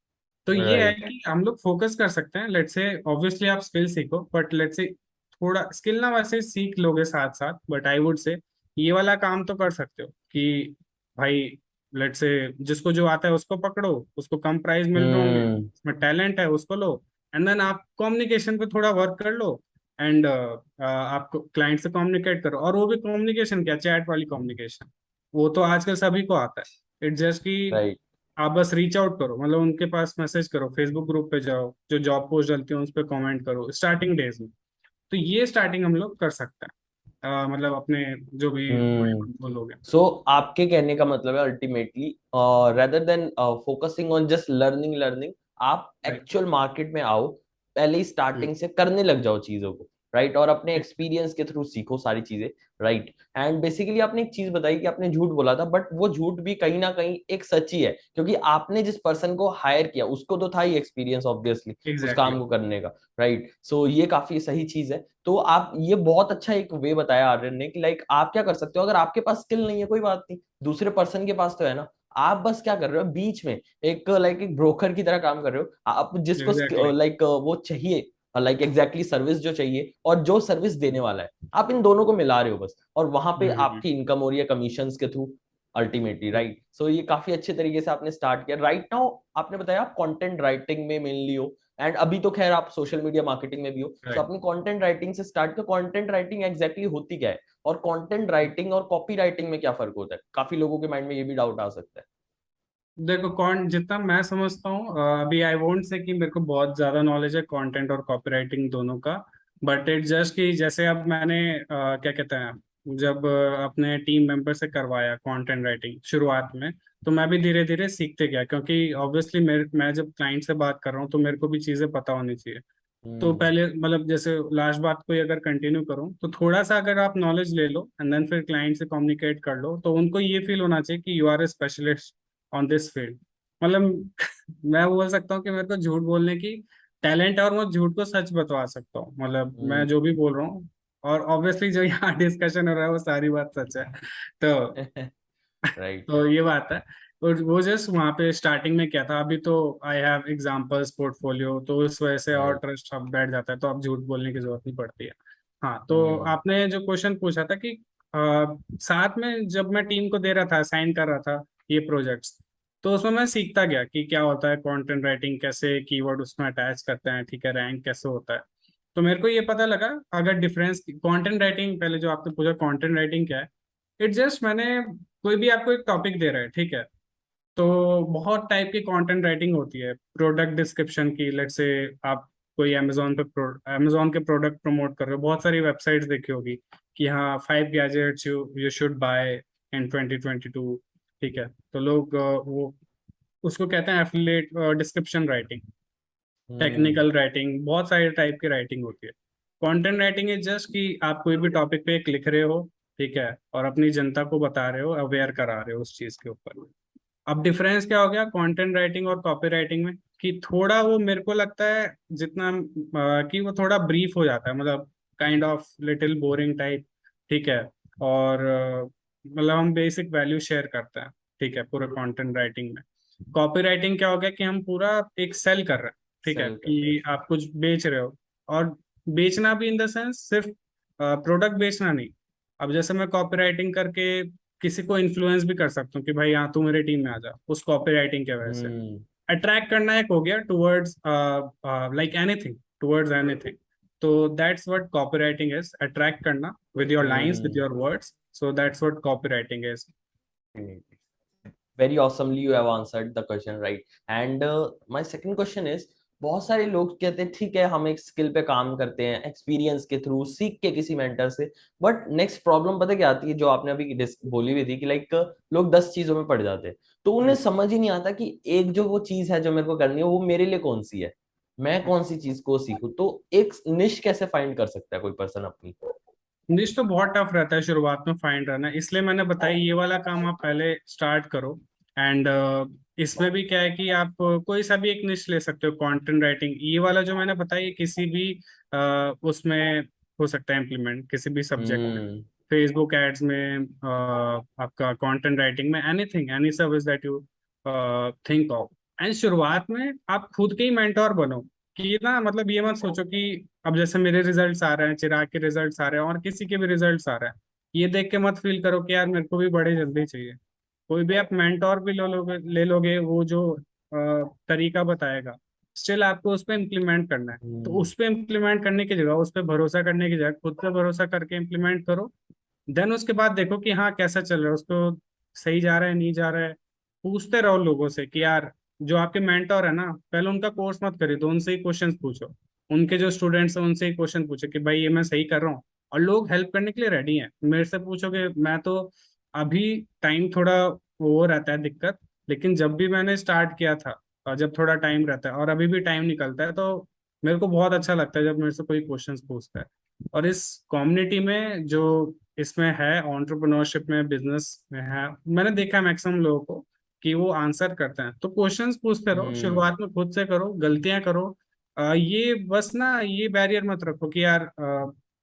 Speaker 2: तो ये है
Speaker 1: राइट।
Speaker 2: कि हम लोग फोकस कर सकते हैं, लेट्स से ऑब्वियसली आप स्किल सीखो, बट लेट्स से थोड़ा स्किल ना वैसे सीख लोगे साथ साथ, बट आई वुड से ये वाला काम तो कर सकते हो कि भाई लेट्स से जिसको जो आता है उसको पकड़ो, उसको कम प्राइस मिल रहे होंगे,
Speaker 1: हम्म।
Speaker 2: उसमें टैलेंट है उसको लो, एंड देन आप कम्युनिकेशन पे थोड़ा वर्क कर लो, एंड आप क्लाइंट से कम्युनिकेट करो। और वो भी कम्युनिकेशन क्या, चैट वाली कम्युनिकेशन, वो तो आजकल सभी को आता है। इट्स जस्ट कि
Speaker 1: राइट।
Speaker 2: आप बस रीच आउट करो, मतलब उनके पास मैसेज करो, फेसबुक ग्रुप पे जाओ, जो जॉब पोस्ट डलती है उस पर कमेंट करो स्टार्टिंग डेज में। तो ये स्टार्टिंग हम लोग कर सकते हैं, मतलब अपने जो भी
Speaker 1: हम्म।
Speaker 2: वो लोग हैं।
Speaker 1: सो आपके कहने का मतलब है ultimately, rather than focusing on just learning learning, आप
Speaker 2: राइट।
Speaker 1: एक्चुअल मार्केट में आओ, पहले ही स्टार्टिंग से करने लग जाओ चीजों को। राइट। और अपने एक्सपीरियंस के थ्रू सीखो सारी चीजें। राइट। एंड बेसिकली आपने एक चीज बताई कि आपने झूठ बोला था, बट वो झूठ भी कहीं ना कहीं एक सच्ची है, क्योंकि आपने जिस पर्सन को हायर किया उसको तो था ही एक्सपीरियंस ऑब्वियसली उस काम
Speaker 2: एग्जैक्टली।
Speaker 1: को करने का। राइट। सो ये काफी सही चीज है। तो आप ये बहुत अच्छा एक वे बताया आर्यन ने कि लाइक आप क्या कर सकते हो, अगर आपके पास स्किल नहीं है कोई बात नहीं, दूसरे पर्सन के पास तो है ना। आप बस क्या कर रहे हो बीच में, एक लाइक एक ब्रोकर की तरह काम कर रहे हो, आप जिसको
Speaker 2: एग्जैक्टली।
Speaker 1: लाइक वो चाहिए, लाइक एग्जैक्टली सर्विस जो चाहिए और जो सर्विस देने वाला है, आप इन दोनों को मिला रहे हो बस, और वहां पे
Speaker 2: हम्म।
Speaker 1: आपकी इनकम हो रही है कमीशंस के थ्रू अल्टीमेटली। राइट। सो ये काफी अच्छे तरीके से आपने स्टार्ट किया। राइट नाउ आपने बताया आप कंटेंट राइटिंग में मेनली हो, एंड अभी तो खैर आप सोशल मीडिया मार्केटिंग में भी हो। सो
Speaker 2: राइट।
Speaker 1: अपनी कंटेंट राइटिंग से स्टार्ट किया। कंटेंट राइटिंग एग्जैक्टली होती क्या है, और कंटेंट राइटिंग और कॉपी राइटिंग में क्या फर्क होता है, काफी लोगों के माइंड में ये भी डाउट आ सकता है।
Speaker 2: देखो कौन जितना मैं समझता हूँ, अभी आई वोंट से कि मेरे को बहुत ज्यादा नॉलेज है कंटेंट और कॉपीराइटिंग दोनों का। बट इट जस्ट कि जैसे अब मैंने क्या कहते हैं, जब अपने टीम मेंबर से करवाया कंटेंट राइटिंग शुरुआत में, तो मैं भी धीरे धीरे सीखते गया, क्योंकि ऑब्वियसली मैं जब क्लाइंट से बात कर रहा हूँ तो मेरे को भी चीज़ें पता होनी चाहिए। तो
Speaker 1: हम्म
Speaker 2: पहले मतलब जैसे लास्ट बात को ही अगर कंटिन्यू करूँ तो थोड़ा सा अगर आप नॉलेज ले लो एंड देन फिर क्लाइंट से कम्युनिकेट कर लो, तो उनको ये फील होना चाहिए कि you are a specialist on this field. मतलब मैं बोल सकता हूँ कि मेरे को झूठ बोलने की टैलेंट है और मैं झूठ को सच बतवा सकता हूँ, मतलब मैं जो भी बोल रहा हूँ। और ऑब्वियसली जो यहाँ डिस्कशन हो रहा है वो सारी बात सच है। तो
Speaker 1: राइट।
Speaker 2: तो ये बात है। और वो जस्ट वहाँ पे स्टार्टिंग में क्या था, अभी तो आई हैव एग्जांपल्स पोर्टफोलियो, तो उस वजह से और
Speaker 1: राइट।
Speaker 2: ट्रस्ट अब बैठ जाता है, तो अब झूठ बोलने की जरूरत नहीं पड़ती है। हाँ, तो
Speaker 1: हम्म
Speaker 2: आपने जो क्वेश्चन पूछा था कि साथ में जब मैं टीम को दे रहा था, साइन कर रहा था ये प्रोजेक्ट्स, तो उसमें मैं सीखता गया कि क्या होता है कंटेंट राइटिंग, कैसे कीवर्ड उसमें अटैच करते हैं, ठीक है, रैंक कैसे होता है। तो मेरे को ये पता लगा, अगर डिफरेंस कंटेंट राइटिंग, पहले जो आपने पूछा कंटेंट राइटिंग क्या है, इट जस्ट मैंने कोई भी आपको एक टॉपिक दे रहा है, ठीक है, तो बहुत टाइप की कंटेंट राइटिंग होती है। प्रोडक्ट डिस्क्रिप्शन की, लेट्स से आप कोई अमेजोन के प्रोडक्ट प्रमोट कर रहे हो, बहुत सारी वेबसाइट्स देखी होगी कि हाँ 5 gadgets you you should buy in 2022, ठीक है। तो लोग वो उसको कहते हैं affiliate description writing,
Speaker 1: hmm
Speaker 2: technical writing, बहुत सारे टाइप की राइटिंग होती है। कंटेंट राइटिंग इज जस्ट कि आप कोई भी टॉपिक पे एक लिख रहे हो, ठीक है, और अपनी जनता को बता रहे हो, अवेयर करा रहे हो उस चीज के ऊपर। अब डिफरेंस क्या हो गया कंटेंट राइटिंग और कॉपी राइटिंग में, कि थोड़ा वो मेरे को लगता है जितना कि वो थोड़ा ब्रीफ हो जाता है, मतलब kind of little boring type, ठीक है। और मतलब हम बेसिक वैल्यू शेयर करते हैं, ठीक है, पूरे कंटेंट राइटिंग में। कॉपी राइटिंग क्या हो गया कि हम पूरा एक सेल कर रहे हैं, ठीक है,
Speaker 1: सेल कर रहे
Speaker 2: कि आप कुछ बेच रहे हो। और बेचना भी इन द सेंस सिर्फ प्रोडक्ट बेचना नहीं। अब जैसे मैं कॉपी राइटिंग करके किसी को इन्फ्लुएंस भी कर सकता हूँ कि भाई हाँ तू मेरे टीम में आ जा, उस कॉपी राइटिंग के वजह से।
Speaker 1: हम्म
Speaker 2: अट्रैक्ट करना एक हो गया towards like anything, towards anything. तो that's what copy writing is, attract करना with your lines, with
Speaker 1: hmm
Speaker 2: your words. So that's what copy writing is.
Speaker 1: very awesomely you have answered the question right and my second question is बहुत सारे लोग कहते हैं ठीक है हम एक स्किल पे काम करते हैं एक्सपीरियंस के थ्रू सीख के किसी मेंटर से, बट नेक्स्ट प्रॉब्लम पता क्या आती है जो आपने अभी बोली हुई थी कि लाइक लोग 10 चीजों में पड़ जाते हैं, तो उन्हें समझ ही नहीं आता कि एक जो वो चीज है जो मेरे को करनी है वो मेरे लिए कौन सी है, मैं कौन सी चीज को सीखूं, तो एक निश कैसे फाइंड कर सकता है कोई पर्सन अपनी।
Speaker 2: निश तो बहुत टफ रहता है शुरुआत में फाइंड करना, इसलिए मैंने बताया ये वाला काम आप पहले स्टार्ट करो। एंड इसमें भी क्या है कि आप कोई सा भी एक निश ले सकते हो। कंटेंट राइटिंग ये वाला जो मैंने बताया ये किसी भी उसमें हो सकता है इम्प्लीमेंट, किसी भी सब्जेक्ट में,
Speaker 1: हम्म
Speaker 2: फेसबुक एड्स में, आपका कंटेंट राइटिंग में, anything, any service that you think of. And शुरुआत में आप खुद के ही मेंटोर बनो, कि ना मतलब ये मत सोचो कि अब जैसे मेरे रिजल्ट्स आ रहे हैं, चिराग के रिजल्ट्स आ रहे हैं, और किसी के भी रिजल्ट्स आ रहे हैं, ये देख के मत फील करो कि यार मेरे को भी बड़े जल्दी चाहिए। कोई भी आप मेंटोर भी ले लोगे, वो जो तरीका बताएगा, स्टिल आपको उस पर इम्प्लीमेंट करना है। तो
Speaker 1: हम्म
Speaker 2: उस पर इम्प्लीमेंट करने की जगह, उस पर भरोसा करने की जगह, खुद पे भरोसा करके इम्प्लीमेंट करो। देन उसके बाद देखो कि हाँ कैसा चल रहा है, उसको सही जा रहा है, नहीं जा रहा है। पूछते रहो लोगों से कि यार जो आपके मेंटोर है ना, पहले उनका कोर्स मत खरीदो, उनसे ही क्वेश्चंस पूछो। उनके जो स्टूडेंट्स हैं उनसे ही क्वेश्चन पूछो कि भाई ये मैं सही कर रहा हूँ। और लोग हेल्प करने के लिए रेडी हैं। मेरे से पूछोगे, मैं तो अभी टाइम थोड़ा वो रहता है दिक्कत, लेकिन जब भी मैंने स्टार्ट किया था, और जब थोड़ा टाइम रहता है और अभी भी टाइम निकलता है, तो मेरे को बहुत अच्छा लगता है जब मेरे से कोई क्वेश्चंस पूछता है। और इस कम्युनिटी में जो इसमें है, एंटरप्रेन्योरशिप में, बिजनेस में है, मैंने देखा मैक्सिमम लोगों को कि वो आंसर करते हैं। तो क्वेश्चंस पूछते रहो,
Speaker 1: हम्म
Speaker 2: शुरुआत में खुद से करो, गलतियां करो। ये बस ना ये बैरियर मत रखो कि यार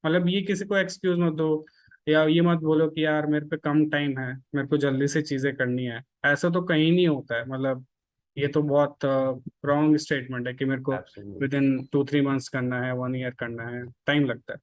Speaker 2: मतलब ये किसी को एक्सक्यूज मत दो, या ये मत बोलो कि यार मेरे पे कम टाइम है, मेरे को जल्दी से चीजें करनी है। ऐसा तो कहीं नहीं होता है, मतलब ये तो बहुत रॉन्ग स्टेटमेंट है कि मेरे को
Speaker 1: एब्सोल्युटली।
Speaker 2: विद इन 2-3 मंथ्स करना है, 1 ईयर करना है, टाइम लगता है।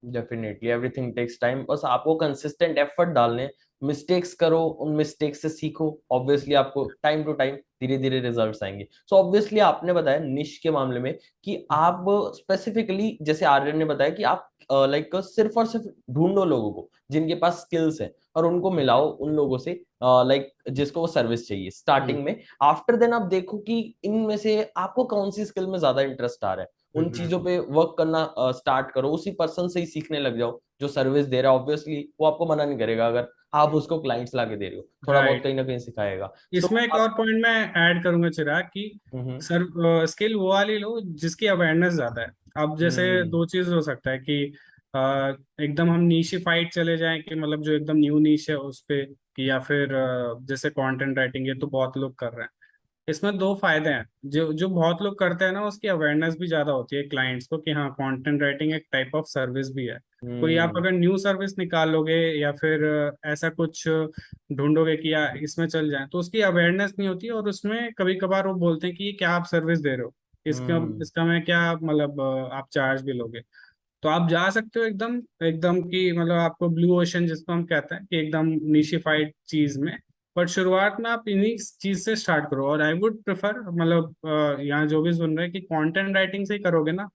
Speaker 1: डेफिनेटली एवरीथिंग टेक्स टाइम, बस आपको कंसिस्टेंट एफर्ट डालने, मिस्टेक्स करो, उन मिस्टेक्स से सीखो, ऑब्वियसली आपको टाइम टू टाइम धीरे धीरे रिजल्ट्स आएंगे। सो ऑब्वियसली आपने बताया निश के मामले में कि आप स्पेसिफिकली जैसे आर्यन ने बताया कि आप लाइक सिर्फ और सिर्फ ढूंढो लोगों को जिनके पास स्किल्स है और उनको मिलाओ उन लोगों से लाइक जिसको वो सर्विस चाहिए
Speaker 2: हम्म।
Speaker 1: स्टार्टिंग में। आफ्टर देन आप देखो कि इनमें से आपको कौन सी स्किल में ज्यादा इंटरेस्ट आ रहा है, उन चीजों पे वर्क करना स्टार्ट करो, उसी पर्सन से ही सीखने लग जाओ जो सर्विस दे रहा है। ऑब्वियसली वो आपको मना नहीं करेगा अगर आप उसको क्लाइंट्स ला के दे रहे हो, थोड़ा बहुत
Speaker 2: राइट।
Speaker 1: कहीं ना कहीं सिखाएगा। सो
Speaker 2: इसमें एक और पॉइंट मैं ऐड करूंगा चिराग कि
Speaker 1: हम्म
Speaker 2: सर स्किल वो वाली लो जिसकी अवेयरनेस ज्यादा है। अब जैसे
Speaker 1: हम्म
Speaker 2: दो चीज हो सकता है कि अ, एकदम हम नीशिफाइड चले जाएं कि मतलब जो एकदम न्यू नीश है उस पे, कि या फिर जैसे कंटेंट राइटिंग ये तो बहुत लोग कर रहे हैं। इसमें दो फायदे हैं, जो जो बहुत लोग करते हैं ना उसकी अवेयरनेस भी ज्यादा होती है क्लाइंट्स को कि हाँ कंटेंट राइटिंग एक टाइप ऑफ सर्विस भी है। कोई आप
Speaker 1: हम्म
Speaker 2: अगर न्यू सर्विस निकालोगे या फिर ऐसा कुछ ढूंढोगे कि या इसमें चल जाए, तो उसकी अवेयरनेस नहीं होती, और उसमें कभी कभार वो बोलते हैं कि ये क्या आप सर्विस दे रहे हो, इसका
Speaker 1: हम्म
Speaker 2: इसका मैं क्या मतलब आप चार्ज भी लोगे। तो आप जा सकते हो एकदम एकदम कि मतलब आपको ब्लू ओशन जिसको हम कहते हैं कि एकदम निशिफाइड चीज में। बट शुरुआत में आप इन्हीं चीज से स्टार्ट करो, और आई वुड प्रेफर मतलब यहाँ जो भी सुन रहे हैं कि कंटेंट राइटिंग से ही करोगे ना।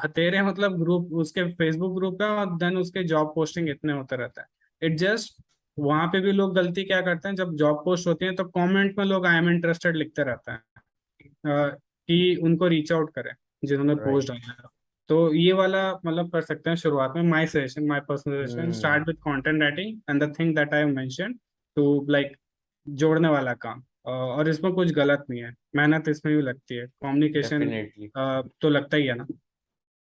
Speaker 2: तेरे मतलब ग्रुप उसके फेसबुक ग्रुप है और देन उसके जॉब पोस्टिंग इतने होते रहता है, इट जस्ट वहां पे भी लोग गलती क्या करते हैं जब जॉब पोस्ट होती है तो कमेंट में लोग आई एम इंटरेस्टेड लिखते रहते हैं कि उनको रीच आउट करें जिन्होंने पोस्ट
Speaker 1: राइट
Speaker 2: डाला है। तो ये वाला मतलब कर सकते हैं शुरुआत में। My suggestion, my personal suggestion,
Speaker 1: hmm
Speaker 2: start with content writing and the thing that I mention to like जोड़ने वाला काम। और इसमें कुछ गलत नहीं है, मेहनत इसमें भी लगती है, कम्युनिकेशन
Speaker 1: डेफिनेटली।
Speaker 2: तो लगता ही है ना।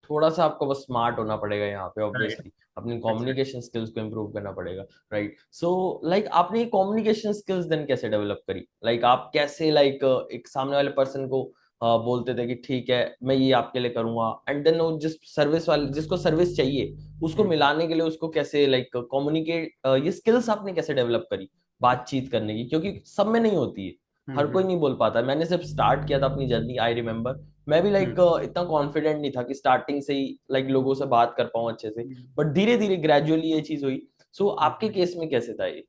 Speaker 1: थोड़ा सा आपको बस स्मार्ट होना पड़ेगा यहाँ पे,
Speaker 2: राइट।
Speaker 1: ऑब्वियसली अपनी
Speaker 2: एग्जैक्ट।
Speaker 1: कम्युनिकेशन स्किल्स को इम्प्रूव करना पड़ेगा। राइट। सो लाइक आपने ये कम्युनिकेशन स्किल्स देन कैसे डेवलप करी? लाइक आप कैसे लाइक एक सामने वाले पर्सन को बोलते थे कि ठीक है मैं ये आपके लिए करूंगा, एंड देन वो जिस सर्विस वाले जिसको सर्विस चाहिए उसको मिलाने के लिए उसको कैसे लाइक कम्युनिकेट, ये स्किल्स आपने कैसे डेवलप करी बातचीत करने की? क्योंकि सब में नहीं होती है, हर कोई नहीं बोल पाता। मैंने सिर्फ स्टार्ट किया था अपनी जर्नी, आई रिमेम्बर। मैं भी लाइक इतना कॉन्फिडेंट नहीं था कि स्टार्टिंग से ही लाइक लोगों से बात कर पाऊं अच्छे से, बट धीरे धीरे ग्रेजुअली ये चीज हुई। सो आपके केस में कैसे था ये?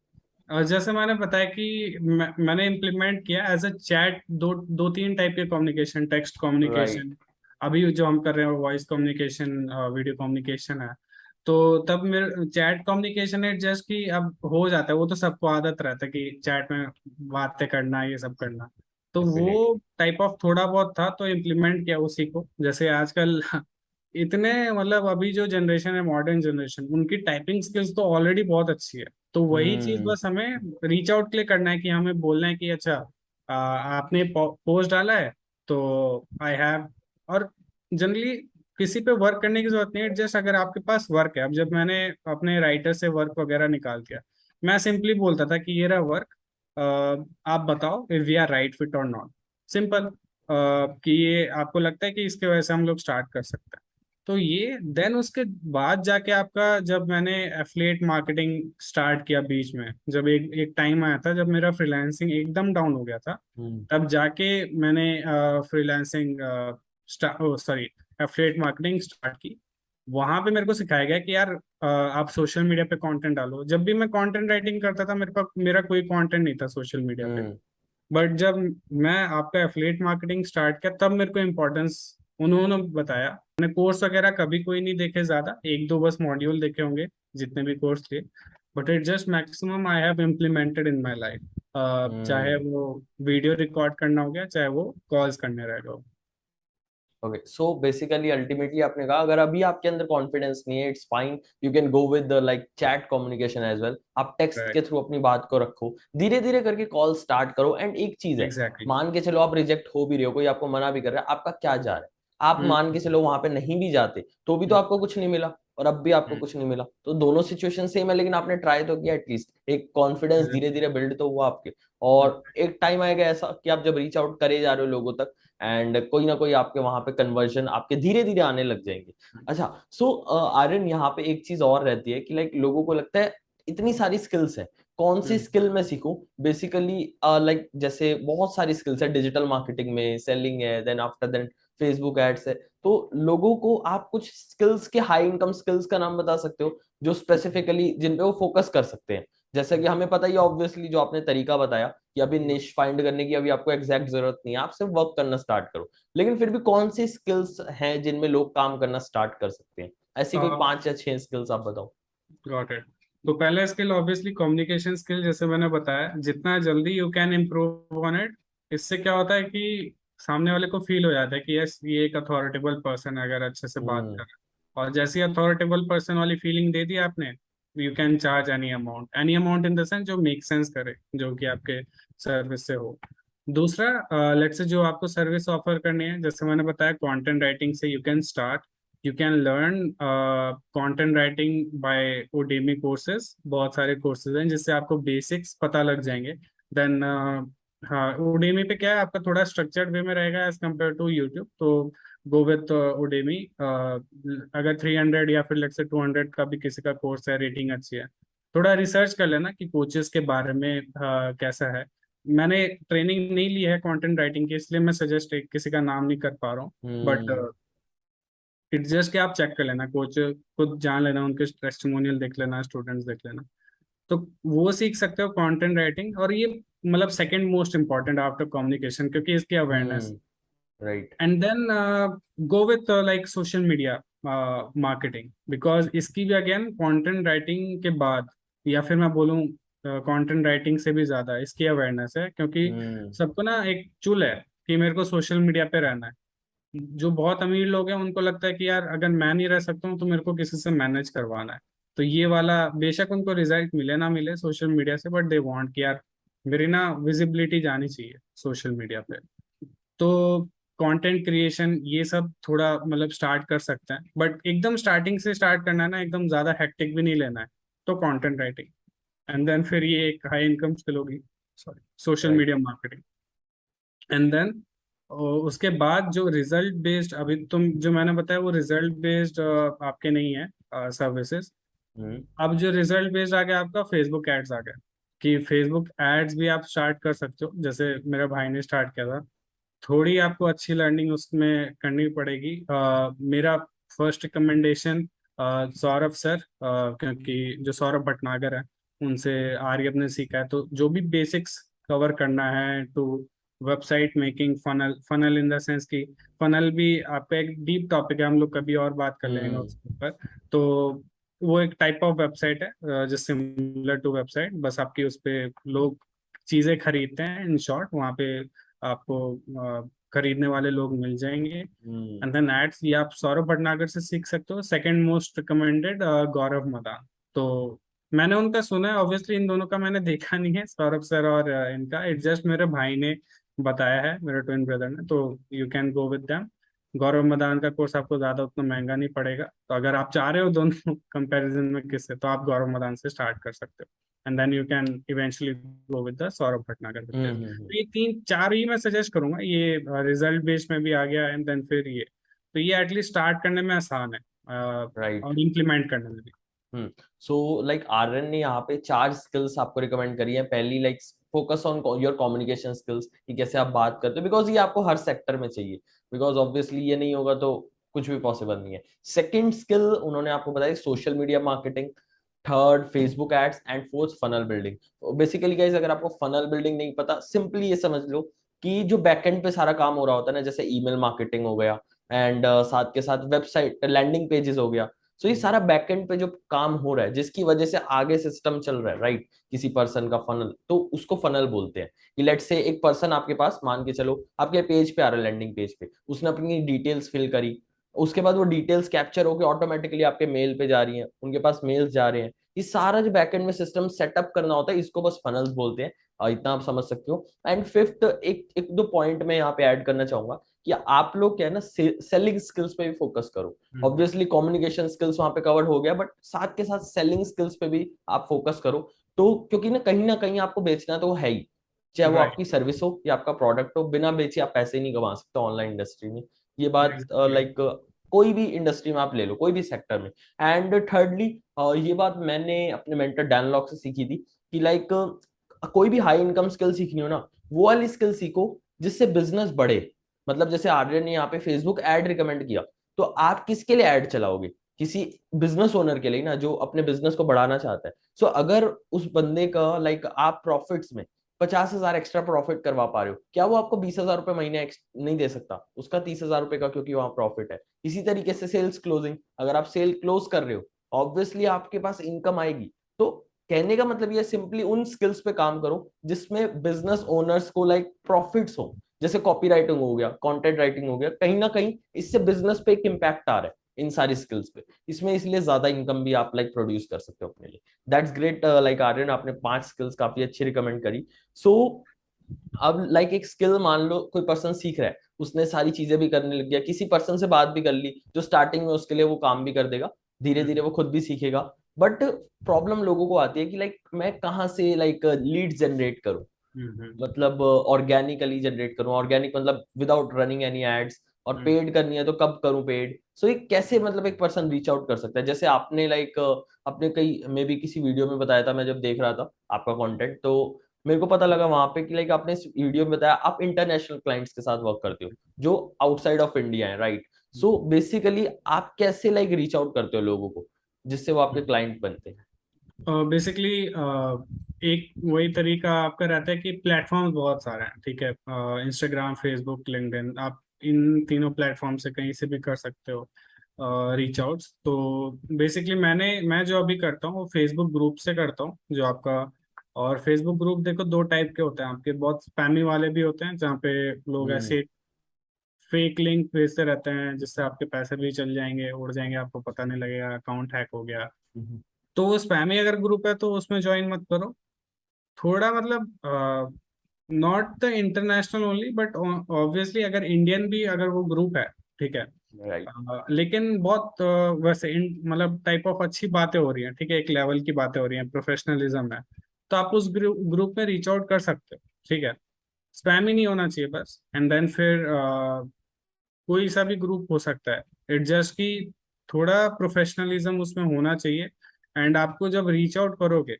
Speaker 2: और जैसे मैंने बताया कि मैंने इम्प्लीमेंट किया एज अ चैट, दो तीन टाइप के कम्युनिकेशन, टेक्स्ट
Speaker 1: राइट।
Speaker 2: कम्युनिकेशन, अभी जो हम कर रहे हैं वॉइस कम्युनिकेशन, वीडियो कम्युनिकेशन है। तो तब मेरे चैट कम्युनिकेशन है जस्ट कि अब हो जाता है, वो तो सबको आदत रहता है कि चैट में बातें करना ये सब करना। तो
Speaker 1: डेफिनेटली।
Speaker 2: वो टाइप ऑफ थोड़ा बहुत था तो इम्प्लीमेंट किया उसी को। जैसे आजकल इतने मतलब अभी जो जनरेशन है मॉडर्न जनरेशन, उनकी टाइपिंग स्किल्स तो ऑलरेडी बहुत अच्छी है। तो वही चीज
Speaker 1: हम्म
Speaker 2: बस हमें रीच आउट के लिए करना है कि हमें बोलना है कि अच्छा आपने पोस्ट डाला है तो आई हैव। और जनरली किसी पे वर्क करने की जरूरत नहीं है, जस्ट अगर आपके पास वर्क है। अब जब मैंने अपने राइटर से वर्क वगैरह निकाल दिया, मैं सिंपली बोलता था कि ये रहा वर्क, आप बताओ if we are right fit और नॉट। सिंपल। कि ये आपको लगता है कि इसके वजह से हम लोग स्टार्ट कर सकते हैं। तो ये देन उसके बाद जाके आपका, जब मैंने एफिलिएट मार्केटिंग स्टार्ट किया बीच में, जब एक एक टाइम आया था जब मेरा फ्रीलांसिंग एकदम डाउन हो गया था,
Speaker 1: हम्म
Speaker 2: तब जाके मैंने freelancing sorry affiliate marketing start की। वहां पे मेरे को सिखाया गया कि यार आप सोशल मीडिया पे कंटेंट डालो। जब भी मैं कंटेंट राइटिंग करता था मेरे पास मेरा कोई कंटेंट नहीं था सोशल मीडिया पे।
Speaker 1: हम्म
Speaker 2: बट जब मैं आपका एफिलिएट मार्केटिंग स्टार्ट किया तब मेरे को इम्पोर्टेंस उन्होंने बताया। मैंने कोर्स वगैरह कभी कोई नहीं देखे, ज्यादा एक दो बस मॉड्यूल देखे होंगे जितने भी कोर्स थे। But it just maximum I have implemented in my life. चाहे
Speaker 1: हम्म
Speaker 2: वो वीडियो रिकॉर्ड करना हो गया, चाहे वो कॉल्स करने रह गए।
Speaker 1: ओके। सो बेसिकली अल्टीमेटली आपने कहा अगर अभी आपके अंदर कॉन्फिडेंस नहीं है, it's fine, you can go with like chat communication as well. आप टेक्स्ट के
Speaker 2: राइट।
Speaker 1: थ्रू अपनी बात को रखो, धीरे धीरे करके कॉल स्टार्ट करो। एंड एक चीज है,
Speaker 2: एग्जैक्टली।
Speaker 1: मान के चलो आप रिजेक्ट हो भी रहे हो, कोई आपको मना भी कर रहा है, आपका क्या जा रहा है? आप मान के चलो वहां पे नहीं भी जाते तो भी तो आपको कुछ नहीं मिला, और अब भी आपको कुछ नहीं मिला, तो दोनों सिचुएशन सेम है, लेकिन आपने ट्राई तो किया एटलीस्ट। एक कॉन्फिडेंस धीरे धीरे बिल्ड तो हुआ आपके। और एक टाइम आएगा ऐसा कि आप जब रीच आउट करे जा रहे हो लोगों तक, एंड कोई ना कोई आपके वहां पे कन्वर्जन आपके धीरे धीरे आने लग जाएंगे। अच्छा। सो आर्यन, यहाँ पे एक चीज और रहती है कि लाइक लोगों को लगता है इतनी सारी स्किल्स है, कौन सी स्किल मैं सीखूं? बेसिकली लाइक जैसे बहुत सारी स्किल्स है, डिजिटल मार्केटिंग में सेलिंग है, then after then Facebook ads है। तो लोगों को आप कुछ स्किल्स के, हाई इनकम स्किल्स का नाम बता सकते हो जो स्पेसिफिकली जिन पे वो फोकस कर सकते हैं? जैसा कि हमें पता ही ऑब्वियसली, जो आपने तरीका बताया कि अभी निश फाइंड करने की अभी आपको एग्जैक्ट जरूरत नहीं है, आप सिर्फ वर्क करना स्टार्ट करो, लेकिन फिर भी कौन सी स्किल्स हैं जिनमें लोग काम करना स्टार्ट कर सकते हैं? ऐसी कोई 5 या 6 स्किल्स आप बताओ।
Speaker 2: Got it. तो पहला स्किल ऑब्वियसली कम्युनिकेशन स्किल, जैसे मैंने बताया जितना जल्दी you can improve on it, इससे क्या होता है कि सामने वाले को फील हो जाता है कि यस ये एक अथॉरिटेबल पर्सन है अगर अच्छे से बात कर
Speaker 1: हम्म।
Speaker 2: रहा है। और जैसी अथॉरिटेबल पर्सन वाली फीलिंग दे दी आपने, you can charge any amount in the sense जो मेक सेंस करे, जो कि आपके सर्विस से हो। दूसरा, लेट्स से जो आपको सर्विस ऑफर करनी है, जैसे मैंने बताया कंटेंट राइटिंग से you can start. You can learn content writing by Udemy courses, बहुत सारे कोर्सेज हैं जिससे आपको बेसिक्स पता लग जाएंगे। देन हाँ, उडेमी पे क्या है, आपका थोड़ा स्ट्रक्चर्ड वे में रहेगा एज कम्पेयर टू यूट्यूब, तो गो विथ उडेमी। अगर 300 या फिर लेट्स से 200 का भी किसी का कोर्स है, रेटिंग अच्छी है, थोड़ा रिसर्च कर लेना कि कोचेस के बारे में कैसा है। मैंने ट्रेनिंग नहीं ली है कंटेंट राइटिंग की, इसलिए मैं सजेस्ट किसी का नाम नहीं कर पा रहा हूँ। But
Speaker 1: hmm.
Speaker 2: इट्स जस्ट कि आप चेक कर लेना, कोच खुद जान लेना, उनके टेस्टिमोनियल देख लेना, स्टूडेंट्स देख लेना, तो वो सीख सकते हो कंटेंट राइटिंग। और ये मतलब second most important after communication, क्योंकि इसकी awareness.
Speaker 1: Hmm. Right.
Speaker 2: And then go with like social media marketing, because इसकी भी अगेन कंटेंट राइटिंग के बाद, या फिर मैं बोलूँ कंटेंट राइटिंग से भी ज़्यादा इसकी अवेयरनेस है, क्योंकि
Speaker 1: हम्म।
Speaker 2: सबको ना एक चुल है कि मेरे को सोशल मीडिया पे रहना है। जो बहुत अमीर लोग हैं उनको लगता है कि यार अगर मैं नहीं रह सकता हूँ तो मेरे को किसी से मैनेज करवाना है। तो ये वाला बेशक उनको रिजल्ट मिले ना मिले सोशल मीडिया से, बट दे वांट कि यार मेरी ना विजिबिलिटी जानी चाहिए सोशल मीडिया पे। तो कंटेंट क्रिएशन ये सब थोड़ा मतलब स्टार्ट कर सकते हैं, बट एकदम स्टार्टिंग से स्टार्ट करना है ना, एकदम ज़्यादा हेक्टिक भी नहीं लेना है। तो कंटेंट राइटिंग, एंड देन फिर ये एक हाई इनकम स्किल होगी, sorry, social
Speaker 1: right.
Speaker 2: Media marketing. And then उसके बाद जो रिजल्ट बेस्ड, अभी तुम जो मैंने बताया वो रिजल्ट बेस्ड आपके नहीं है सर्विसेज।
Speaker 1: हम्म।
Speaker 2: अब जो रिजल्ट बेस्ड आ गया आपका, फेसबुक एड्स आ गया, कि फेसबुक एड्स भी आप स्टार्ट कर सकते हो, जैसे मेरे भाई ने स्टार्ट किया था। थोड़ी आपको अच्छी लर्निंग उसमें करनी पड़ेगी। मेरा फर्स्ट रिकमेंडेशन सौरभ सर, क्योंकि जो सौरभ भटनागर है उनसे आर्यप ने सीखा है, तो जो भी बेसिक्स कवर करना है to website making, funnel, funnel in the sense की फनल भी आपका एक डीप टॉपिक है, हम लोग कभी और बात कर लेंगे
Speaker 1: हम्म।
Speaker 2: उसके ऊपर। तो वो एक टाइप ऑफ वेबसाइट है जो सिमिलर टू वेबसाइट, बस आपकी उस पे लोग चीज़ें खरीदते हैं, इन शॉर्ट वहाँ पे आपको खरीदने वाले लोग मिल जाएंगे।
Speaker 1: हम्म।
Speaker 2: एंड देन एड्स, ये आप सौरभ भटनागर से सीख सकते हो। सेकंड मोस्ट रिकमेंडेड गौरव मदान। तो मैंने उनका सुना है, ऑब्वियसली इन दोनों का मैंने देखा नहीं है, सौरभ सर और इनका, इट जस्ट मेरे भाई ने बताया है, मेरे ट्विन ब्रदर ने, तो you can go with them. Gaurav Madan का कोर्स आपको ज़्यादा उतना महंगा नहीं पड़ेगा, तो अगर आप चाह रहे हो दोनों कंपैरिजन में किससे, तो आप गौरव मदान से स्टार्ट कर सकते हो, and then you can eventually go with the Saurabh Bhatnagar
Speaker 1: hmm.
Speaker 2: With.
Speaker 1: Hmm.
Speaker 2: तो ये तीन चार ही मैं सजेस्ट करूंगा, ये रिजल्ट बेस्ड में भी आ गया, एंड देन फिर ये, तो ये एटलीस्ट स्टार्ट करने में आसान है
Speaker 1: राइट।
Speaker 2: और इम्प्लीमेंट करने में भी।
Speaker 1: हम्म। सो लाइक आर्यन ने यहाँ पे 4 स्किल्स आपको रिकमेंड करी है। पहली, like focus on your communication skills, कि कैसे आप बात करते हो, बिकॉज ये आपको हर सेक्टर में चाहिए, बिकॉज ऑब्वियसली ये नहीं होगा तो कुछ भी पॉसिबल नहीं है। सेकंड स्किल उन्होंने आपको बताई social media marketing. Third Facebook ads, and fourth funnel building. Basically guys, अगर आपको फनल बिल्डिंग नहीं पता, सिंपली ये समझ लो कि जो बैकएंड पे सारा काम हो रहा होता है ना, जैसे ईमेल मार्केटिंग हो गया, एंड साथ के साथ वेबसाइट लैंडिंग पेजेस हो गया। सो ये सारा बैकएंड पे जो काम हो रहा है, जिसकी वजह से आगे सिस्टम चल रहा है, राइट, किसी पर्सन का फनल, तो उसको फनल बोलते हैं। कि लेट से एक पर्सन आपके पास, मान के चलो आपके पेज पे आ रहा है, लैंडिंग पेज पे उसने अपनी डिटेल्स फिल करी, उसके बाद वो डिटेल्स कैप्चर होकर ऑटोमेटिकली आपके मेल पे जा रही हैं, उनके पास मेल्स जा रहे हैं। ये सारा जो बैकएंड में सिस्टम सेटअप करना होता है, इसको बस फनल्स बोलते हैं। इतना आप समझ सकते हो। एंड फिफ्थ, एक एक दो पॉइंट में यहाँ पे ऐड करना चाहूंगा, कि आप लोग क्या है ना, सेलिंग स्किल्स पे भी फोकस करो।
Speaker 2: हम्म।
Speaker 1: ऑब्वियसली कम्युनिकेशन स्किल्स वहां पे कवर हो गया, बट साथ के साथ सेलिंग स्किल्स पे भी आप फोकस करो। तो क्योंकि ना कहीं आपको बेचना तो है ही, चाहे वो
Speaker 2: राइट।
Speaker 1: आपकी सर्विस हो या आपका प्रोडक्ट हो, बिना बेचे आप पैसे नहीं कमा सकते ऑनलाइन इंडस्ट्री में। ये बात
Speaker 2: एग्जैक्टली।
Speaker 1: लाइक कोई भी इंडस्ट्री में आप ले लो, कोई भी सेक्टर में। एंड थर्डली, ये बात मैंने अपने मेंटर डैन लॉक से सीखी थी, कि लाइक कोई भी हाई इनकम स्किल सीखनी हो ना, वो वाली स्किल सीखो जिससे बिजनेस बढ़े। मतलब जैसे आर्यन ने यहाँ पे फेसबुक एड रिकमेंड किया, तो आप किसके लिए एड चलाओगे? किसी बिजनेस ओनर के लिए ना, जो अपने बिजनेस को बढ़ाना चाहता है। सो अगर उस बंदे का लाइक आप प्रॉफिट्स में 50,000 एक्स्ट्रा प्रॉफिट करवा पा रहे हो, क्या वो आपको 20,000 रुपए महीने नहीं दे सकता? उसका 30,000 रुपए का, क्योंकि वहां प्रॉफिट है। इसी तरीके से सेल्स क्लोजिंग, अगर आप सेल क्लोज कर रहे हो, ऑब्वियसली आपके पास इनकम आएगी। तो कहने का मतलब ये, सिंपली उन स्किल्स पे काम करो जिसमें बिजनेस ओनर्स को लाइक प्रॉफिट्स हो। जैसे कॉपी राइटिंग हो गया, कंटेंट राइटिंग हो गया, कहीं ना कहीं इससे बिजनेस पे एक इम्पैक्ट आ रहा है इन सारी स्किल्स पे। इसमें इसलिए ज्यादा इनकम भी आप लाइक प्रोड्यूस कर सकते हो अपने लिए। दैट्स ग्रेट लाइक आर्यन, आपने 5 स्किल्स काफी अच्छी रिकमेंड करी। सो अब लाइक एक स्किल मान लो कोई पर्सन सीख रहा है, उसने सारी चीजें भी करने लग गया, किसी पर्सन से बात भी कर ली जो स्टार्टिंग में उसके लिए वो काम भी कर देगा, धीरे धीरे वो खुद भी सीखेगा। बट प्रॉब्लम लोगों को आती है कि लाइक मैं कहाँ से लाइक लीड जनरेट करूं,
Speaker 2: हम्म
Speaker 1: मतलब ऑर्गेनिकली जनरेट करूं, ऑर्गेनिक मतलब विदाउट रनिंग एनी एड्स, और
Speaker 2: हम्म
Speaker 1: पेड करनी है तो कब करूं पेड। सो ये कैसे मतलब एक पर्सन रीच आउट कर सकता है, जैसे आपने लाइक अपने कई मे भी किसी वीडियो में बताया था, मैं जब देख रहा था आपका कंटेंट तो मेरे को पता लगा वहां पे कि लाइक आपने इस वीडियो में बताया आप इंटरनेशनल क्लाइंट्स के साथ वर्क करते हो जो आउटसाइड ऑफ इंडिया है, राइट। सो बेसिकली आप कैसे लाइक रीच आउट करते हो लोगों को जिससे वो आपके क्लाइंट बनते हैं।
Speaker 2: बेसिकली एक वही तरीका आपका रहता है कि प्लेटफॉर्म्स बहुत सारे हैं, ठीक है। इंस्टाग्राम, फेसबुक, लिंक्डइन, आप इन तीनों प्लेटफॉर्म से कहीं से भी कर सकते हो रीच आउट्स। तो बेसिकली मैं जो अभी करता हूँ वो फेसबुक ग्रुप से करता हूँ, जो आपका। और फेसबुक ग्रुप देखो दो टाइप के होते हैं आपके, बहुत स्पैमी वाले भी होते हैं जहाँ पे लोग
Speaker 1: हम्म।
Speaker 2: ऐसे फेक लिंक भेजते रहते हैं जिससे आपके पैसे भी चल जाएंगे, उड़ जाएंगे, आपको पता नहीं लगेगा, अकाउंट हैक हो गया।
Speaker 1: हम्म।
Speaker 2: तो वो स्पैमी अगर ग्रुप है तो उसमें ज्वाइन मत करो। थोड़ा मतलब not the international only, but obviously अगर इंडियन भी अगर वो ग्रुप है, ठीक है।
Speaker 1: राइट।
Speaker 2: लेकिन बहुत वैसे मतलब टाइप ऑफ अच्छी बातें हो रही हैं, ठीक है, एक लेवल की बातें हो रही हैं, प्रोफेशनलिज्म है, तो आप उस ग्रुप में रीच आउट कर सकते हो, ठीक है। स्पैम ही नहीं होना चाहिए बस। एंड देन फिर कोई सा भी ग्रुप हो सकता है, इट जस्ट कि थोड़ा प्रोफेशनलिज्म उसमें होना चाहिए। एंड आपको जब रीच आउट करोगे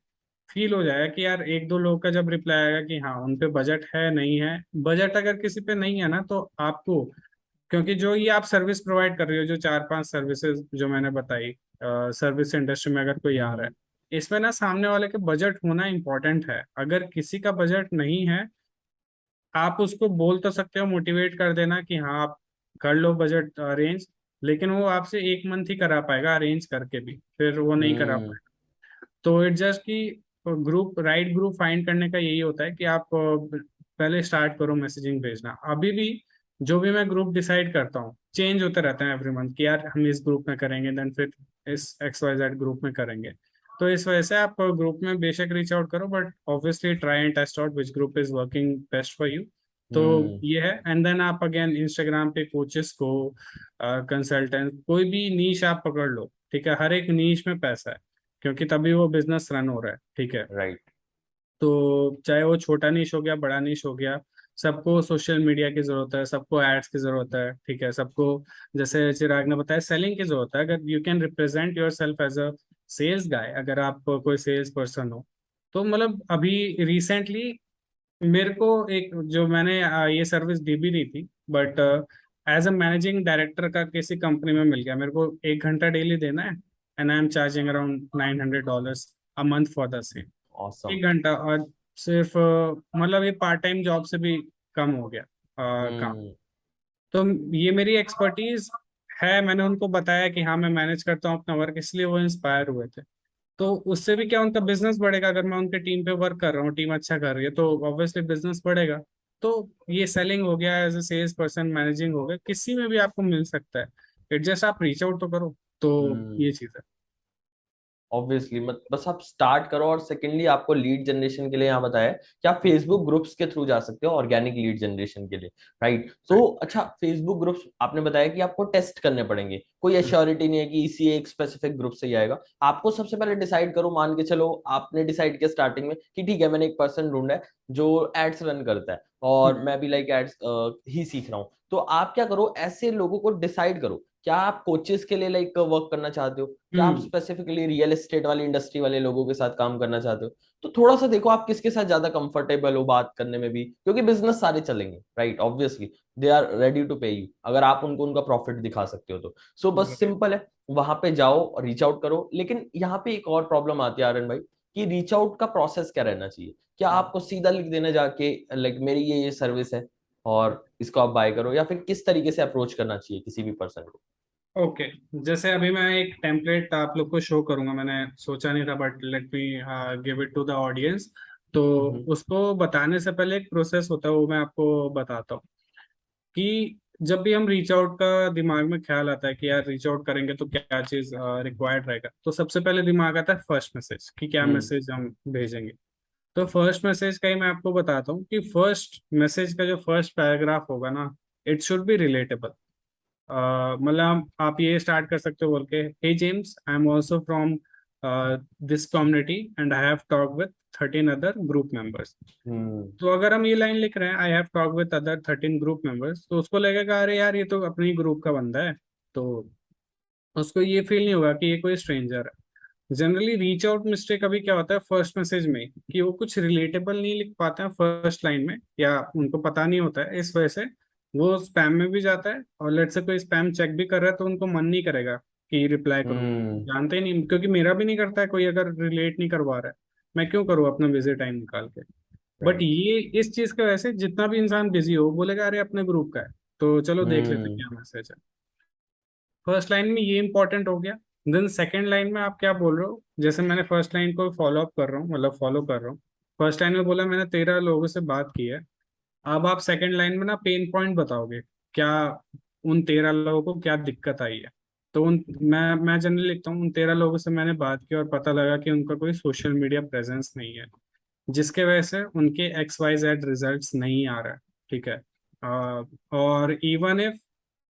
Speaker 2: फील हो जाएगा कि यार एक दो लोग का जब रिप्लाई आएगा कि हाँ उन पे बजट है नहीं है। बजट अगर किसी पे नहीं है ना तो आपको, क्योंकि जो ये आप सर्विस प्रोवाइड कर रही हो, जो 4-5 सर्विसेज जो मैंने बताई, सर्विस इंडस्ट्री में अगर कोई आ रहा है, इसमें ना सामने वाले के बजट होना इंपॉर्टेंट है। अगर किसी का बजट नहीं है, आप उसको बोल तो सकते हो, मोटिवेट कर देना कि हाँ आप कर लो बजट अरेंज, लेकिन वो आपसे एक मंथ ही करा पाएगा अरेंज करके भी, फिर वो नहीं करा
Speaker 1: हम्म।
Speaker 2: पाएगा। तो इट जस्ट कि ग्रुप, राइट ग्रुप फाइंड करने का यही होता है कि आप पहले स्टार्ट करो मैसेजिंग भेजना। अभी भी जो भी मैं ग्रुप डिसाइड करता हूँ चेंज होते रहते हैं एवरी मंथ, कि यार हम इस ग्रुप में करेंगे, देन फिर इस XYZ ग्रुप में करेंगे। तो इस वजह से आप ग्रुप में बेशक रीच आउट करो, but obviously try and test out which group is working best for you. तो
Speaker 1: हम्म।
Speaker 2: ये है। एंड देन आप अगेन इंस्टाग्राम पे कोचेस को, कंसल्टेंट, कोई भी नीश आप पकड़ लो, ठीक है। हर एक नीश में पैसा है, क्योंकि तभी वो बिजनेस रन हो रहा है, ठीक है।
Speaker 1: राइट।
Speaker 2: तो चाहे वो छोटा नीश हो गया, बड़ा नीश हो गया, सबको सोशल मीडिया की जरूरत है, सबको एड्स की जरूरत है, ठीक है, सबको जैसे चिराग ने बताया सेलिंग की जरूरत है। अगर you can represent yourself as a sales guy, अगर आप कोई सेल्स पर्सन हो, तो मतलब अभी रिसेंटली मेरे को एक जो मैंने ये सर्विस दी भी नहीं थी, but as a managing director का किसी कंपनी में मिल गया। मेरे को 1 घंटा डेली देना है, and I am charging around $900 a month for the same.
Speaker 1: Awesome.
Speaker 2: 1 घंटा, और सिर्फ मतलब ये पार्ट टाइम जॉब से भी कम हो गया काम।
Speaker 1: हम्म।
Speaker 2: तो ये मेरी एक्सपर्टीज है, मैंने उनको बताया कि हाँ मैं मैनेज करता हूँ अपना वर्क, इसलिए वो इंस्पायर हुए थे। तो उससे भी क्या उनका बिजनेस बढ़ेगा, अगर मैं उनके टीम पे वर्क कर रहा हूँ, टीम अच्छा कर रही है, तो ऑब्वियसली बिजनेस बढ़ेगा। तो ये सेलिंग हो गया, as a sales person, managing हो गया, किसी में भी आपको मिल सकता है। इट जस्ट आप रीच आउट तो करो। तो
Speaker 1: हम्म।
Speaker 2: ये चीज है।
Speaker 1: ऑब्वियसली मत बस आप स्टार्ट करो, और सेकेंडली आपको लीड जनरेशन के लिए यहाँ बताया कि आप फेसबुक ग्रुप्स के थ्रू जा सकते हो ऑर्गेनिक लीड जनरेशन के लिए, राइट। सो अच्छा, फेसबुक ग्रुप्स आपने बताया कि आपको टेस्ट करने पड़ेंगे, कोई एश्योरिटी नहीं है कि इसी एक स्पेसिफिक ग्रुप से ही आएगा। आपको सबसे पहले डिसाइड करो, मान के चलो आपने डिसाइड किया स्टार्टिंग में कि ठीक है मैंने एक पर्सन ढूंढा है जो एड्स रन करता है, और मैं भी लाइक एड्स ही सीख रहा हूँ। तो आप क्या करो, ऐसे लोगों को डिसाइड करो, क्या आप कोचेस के लिए लाइक वर्क करना चाहते हो, क्या आप
Speaker 2: हम्म
Speaker 1: स्पेसिफिकली रियल एस्टेट वाली इंडस्ट्री वाले लोगों के साथ काम करना चाहते हो। तो थोड़ा सा देखो आप किसके साथ ज्यादा कंफर्टेबल हो बात करने में भी, क्योंकि बिजनेस सारे चलेंगे, right. Obviously they are ready to pay you अगर आप उनको उनका प्रॉफिट दिखा सकते हो तो। सो बस सिंपल है, वहां पे जाओ, रीच आउट करो। लेकिन यहाँ पे एक और प्रॉब्लम आती है आर्यन भाई, कि रीच आउट का प्रोसेस क्या रहना चाहिए। क्या आपको सीधा लिख देना जाके लाइक मेरी ये सर्विस है और इसको आप बाय करो, या फिर किस तरीके से अप्रोच करना चाहिए किसी भी पर्सन को।
Speaker 2: ओके। जैसे अभी मैं एक टेम्पलेट आप लोग को शो करूंगा, मैंने सोचा नहीं था, but let me give it to the audience. तो
Speaker 1: हम्म
Speaker 2: उसको बताने से पहले एक प्रोसेस होता है, वो मैं आपको बताता हूँ कि जब भी हम रीच आउट का दिमाग में ख्याल आता है कि यार रीच आउट करेंगे तो क्या चीज रिक्वायर्ड रहेगा, तो सबसे पहले दिमाग आता है फर्स्ट मैसेज कि क्या
Speaker 1: हम्म
Speaker 2: मैसेज हम भेजेंगे। तो फर्स्ट मैसेज का ही मैं आपको बताता हूँ कि फर्स्ट मैसेज का जो फर्स्ट पैराग्राफ होगा ना, इट शुड बी रिलेटेबल। मतलब आप ये स्टार्ट कर सकते हो बोल के, hey James, I am also from this community and I have talk with 13 other group members.
Speaker 1: Hmm
Speaker 2: तो अगर हम ये लाइन लिख रहे हैं, I have talk with other 13 group members, तो उसको लगेगा अरे यार ये तो अपने ही ग्रुप का बंदा है, तो उसको ये फील नहीं होगा कि ये कोई स्ट्रेंजर है। जनरली रीच आउट मिस्टेक अभी क्या होता है फर्स्ट मैसेज में, कि वो कुछ रिलेटेबल नहीं लिख पाते हैं फर्स्ट लाइन में, या उनको पता नहीं होता है, इस वजह से वो स्पैम में भी जाता है। और लेट से कोई स्पैम चेक भी कर रहा है तो उनको मन नहीं करेगा कि रिप्लाई करूं,
Speaker 1: हम्म
Speaker 2: जानते ही नहीं, क्योंकि मेरा भी नहीं करता है कोई, अगर रिलेट नहीं करवा रहा है मैं क्यों करूँ अपना बिजी टाइम निकाल के। बट
Speaker 1: राइट
Speaker 2: ये इस चीज की वजह से जितना भी इंसान बिजी हो बोलेगा अरे अपने ग्रुप का है, तो चलो देख लेते हैं
Speaker 1: हम्म
Speaker 2: क्या मैसेज है। फर्स्ट लाइन में ये इंपॉर्टेंट हो गया। देन सेकंड लाइन में आप क्या बोल रहे हो, जैसे मैंने फर्स्ट लाइन को फॉलो अप कर रहा हूँ, मतलब फॉलो कर रहा हूँ। फर्स्ट लाइन में बोला मैंने 13 लोगों से बात की है। अब आप सेकंड लाइन में ना पेन पॉइंट बताओगे, क्या उन 13 लोगों को क्या दिक्कत आई है। तो उन मैं जनरली लिखता हूँ, उन 13 लोगों से मैंने बात की और पता लगा कि उनका कोई सोशल मीडिया प्रेजेंस नहीं है, जिसके वजह से उनके XYZ रिजल्ट्स नहीं आ रहा है। ठीक है। और इवन इफ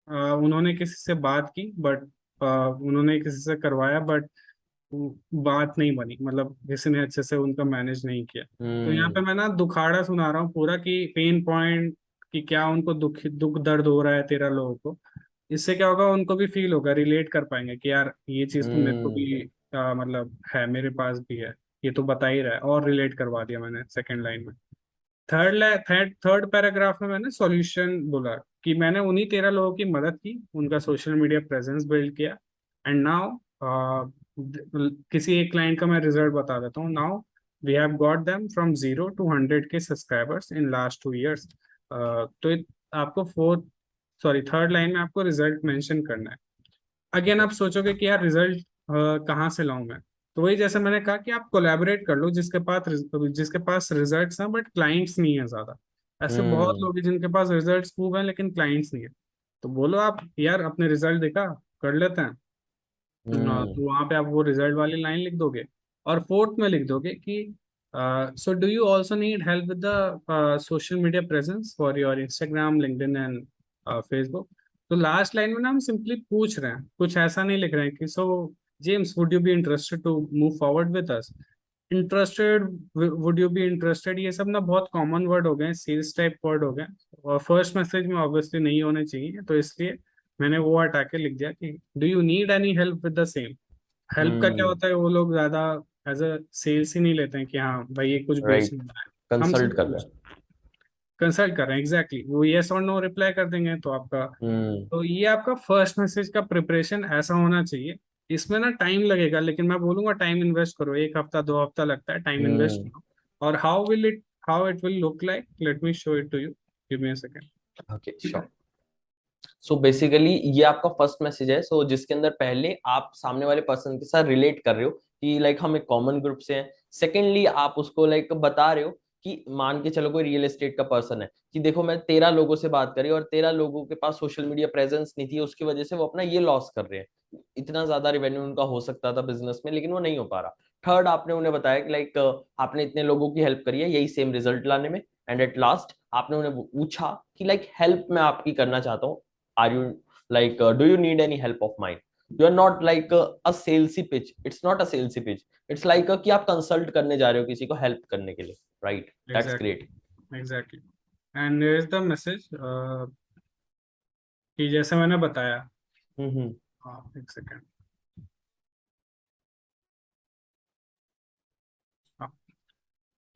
Speaker 2: उन्होंने किसी से बात की, बट उन्होंने किसी से करवाया, बट बात नहीं बनी, मतलब किसी ने अच्छे से उनका मैनेज नहीं किया। तो यहाँ पे
Speaker 1: हम्म
Speaker 2: मैं ना दुखाड़ा सुना रहा हूँ पूरा कि पेन पॉइंट, कि क्या उनको दुख दुख दर्द हो रहा है 13 लोगों को। इससे क्या होगा, उनको भी फील होगा, रिलेट कर पाएंगे कि यार ये चीज़ तो मेरे को
Speaker 1: हम्म
Speaker 2: भी मतलब है, मेरे पास भी है, ये तो बता ही रहा है, और रिलेट करवा दिया मैंने सेकंड लाइन में। थर्ड पैराग्राफ में मैंने सॉल्यूशन बोला कि मैंने उन्हीं 13 लोगों की मदद की, उनका सोशल मीडिया प्रेजेंस बिल्ड किया। एंड नाउ किसी एक क्लाइंट का मैं रिजल्ट बता देता हूँ। Now we have got them from 0 to 100 के सब्सक्राइबर्स इन लास्ट 2 years। तो आपको थर्ड लाइन में आपको रिजल्ट मेंशन करना है। अगेन
Speaker 1: ओके
Speaker 2: आप सोचोगे कि यार रिजल्ट कहाँ से लाऊं मैं, तो वही जैसे मैंने कहा कि आप कोलैबोरेट कर लो जिसके पास रिजल्ट्स हैं बट क्लाइंट्स नहीं है ज्यादा। ऐसे बहुत
Speaker 1: हम्म
Speaker 2: लोग हैं जिनके पास रिजल्ट्स खूब हैं लेकिन क्लाइंट्स नहीं है। तो बोलो आप यार अपने रिजल्ट देखा, कर लेते हैं।
Speaker 1: हम्म
Speaker 2: तो वहां पे आप वो रिजल्ट वाली लाइन लिख दोगे। और फोर्थ में लिख दोगे कि so do you also need help with the social media presence for your Instagram, LinkedIn and Facebook. तो लास्ट लाइन में ना हम सिंपली पूछ रहे हैं, कुछ ऐसा नहीं लिख रहे हैं कि so James would you be interested to move forward with us. Interested, would you be interested, ये सब ना बहुत कॉमन वर्ड हो गए, सेल्स टाइप वर्ड हो गए, और फर्स्ट मैसेज में ऑब्वियसली नहीं होने चाहिए, तो इसलिए मैंने वो हटा के लिख दिया कि do you need any help with the same. Help का क्या
Speaker 1: हम्म
Speaker 2: होता है, वो लोग ज्यादा एज अ सेल्स ही नहीं लेते हैं कि हाँ भाई ये कुछ
Speaker 1: राइट
Speaker 2: बेचना है। हम
Speaker 1: कंसल्ट
Speaker 2: सिर्फ
Speaker 1: कर रहे
Speaker 2: पूछ
Speaker 1: हैं
Speaker 2: कंसल्ट कर रहे हैं, एग्जैक्टली वो यस और नो रिप्लाई कर देंगे तो आपका।
Speaker 1: हम्म
Speaker 2: तो ये आपका फर्स्ट मैसेज का प्रिपरेशन ऐसा होना चाहिए। इसमें ना टाइम लगेगा, लेकिन मैं बोलूंगा टाइम इन्वेस्ट करो, 1 हफ्ता 2 हफ्ता लगता है, टाइम इन्वेस्ट
Speaker 1: हम्म
Speaker 2: करो। और how it will look like, let me show it to you, give me a second.
Speaker 1: Okay sure so basically ये आपका फर्स्ट मैसेज है सो जिसके अंदर पहले आप सामने वाले पर्सन के साथ रिलेट कर रहे हो कि लाइक हम एक कॉमन ग्रुप से हैं सेकेंडली आप उसको लाइक बता रहे हो कि मान के चलो कोई रियल एस्टेट का पर्सन है कि देखो मैं 13 लोगों से बात करी और 13 लोगों के पास सोशल मीडिया प्रेजेंस नहीं थी उसकी वजह से वो अपना ये लॉस कर रहे हैं इतना ज्यादा रेवेन्यू उनका हो सकता था बिजनेस में लेकिन वो नहीं हो पा रहा थर्ड आपने उन्हें बताया कि लाइक आपने इतने लोगों की हेल्प करी है यही सेम रिजल्ट लाने में एंड एट लास्ट आपने उन्हें पूछा कि लाइक हेल्प मैं आपकी करना चाहता हूँ are you like do you need any help of mine you are not like a salesy pitch it's not a salesy pitch it's like कि आप कंसल्ट करने जा रहे हो किसी को हेल्प करने के लिए right that's great
Speaker 2: exactly, exactly. And is the message कि जैसे मैंने बताया।
Speaker 1: हम्म
Speaker 2: हाँ, एक सेकेंड।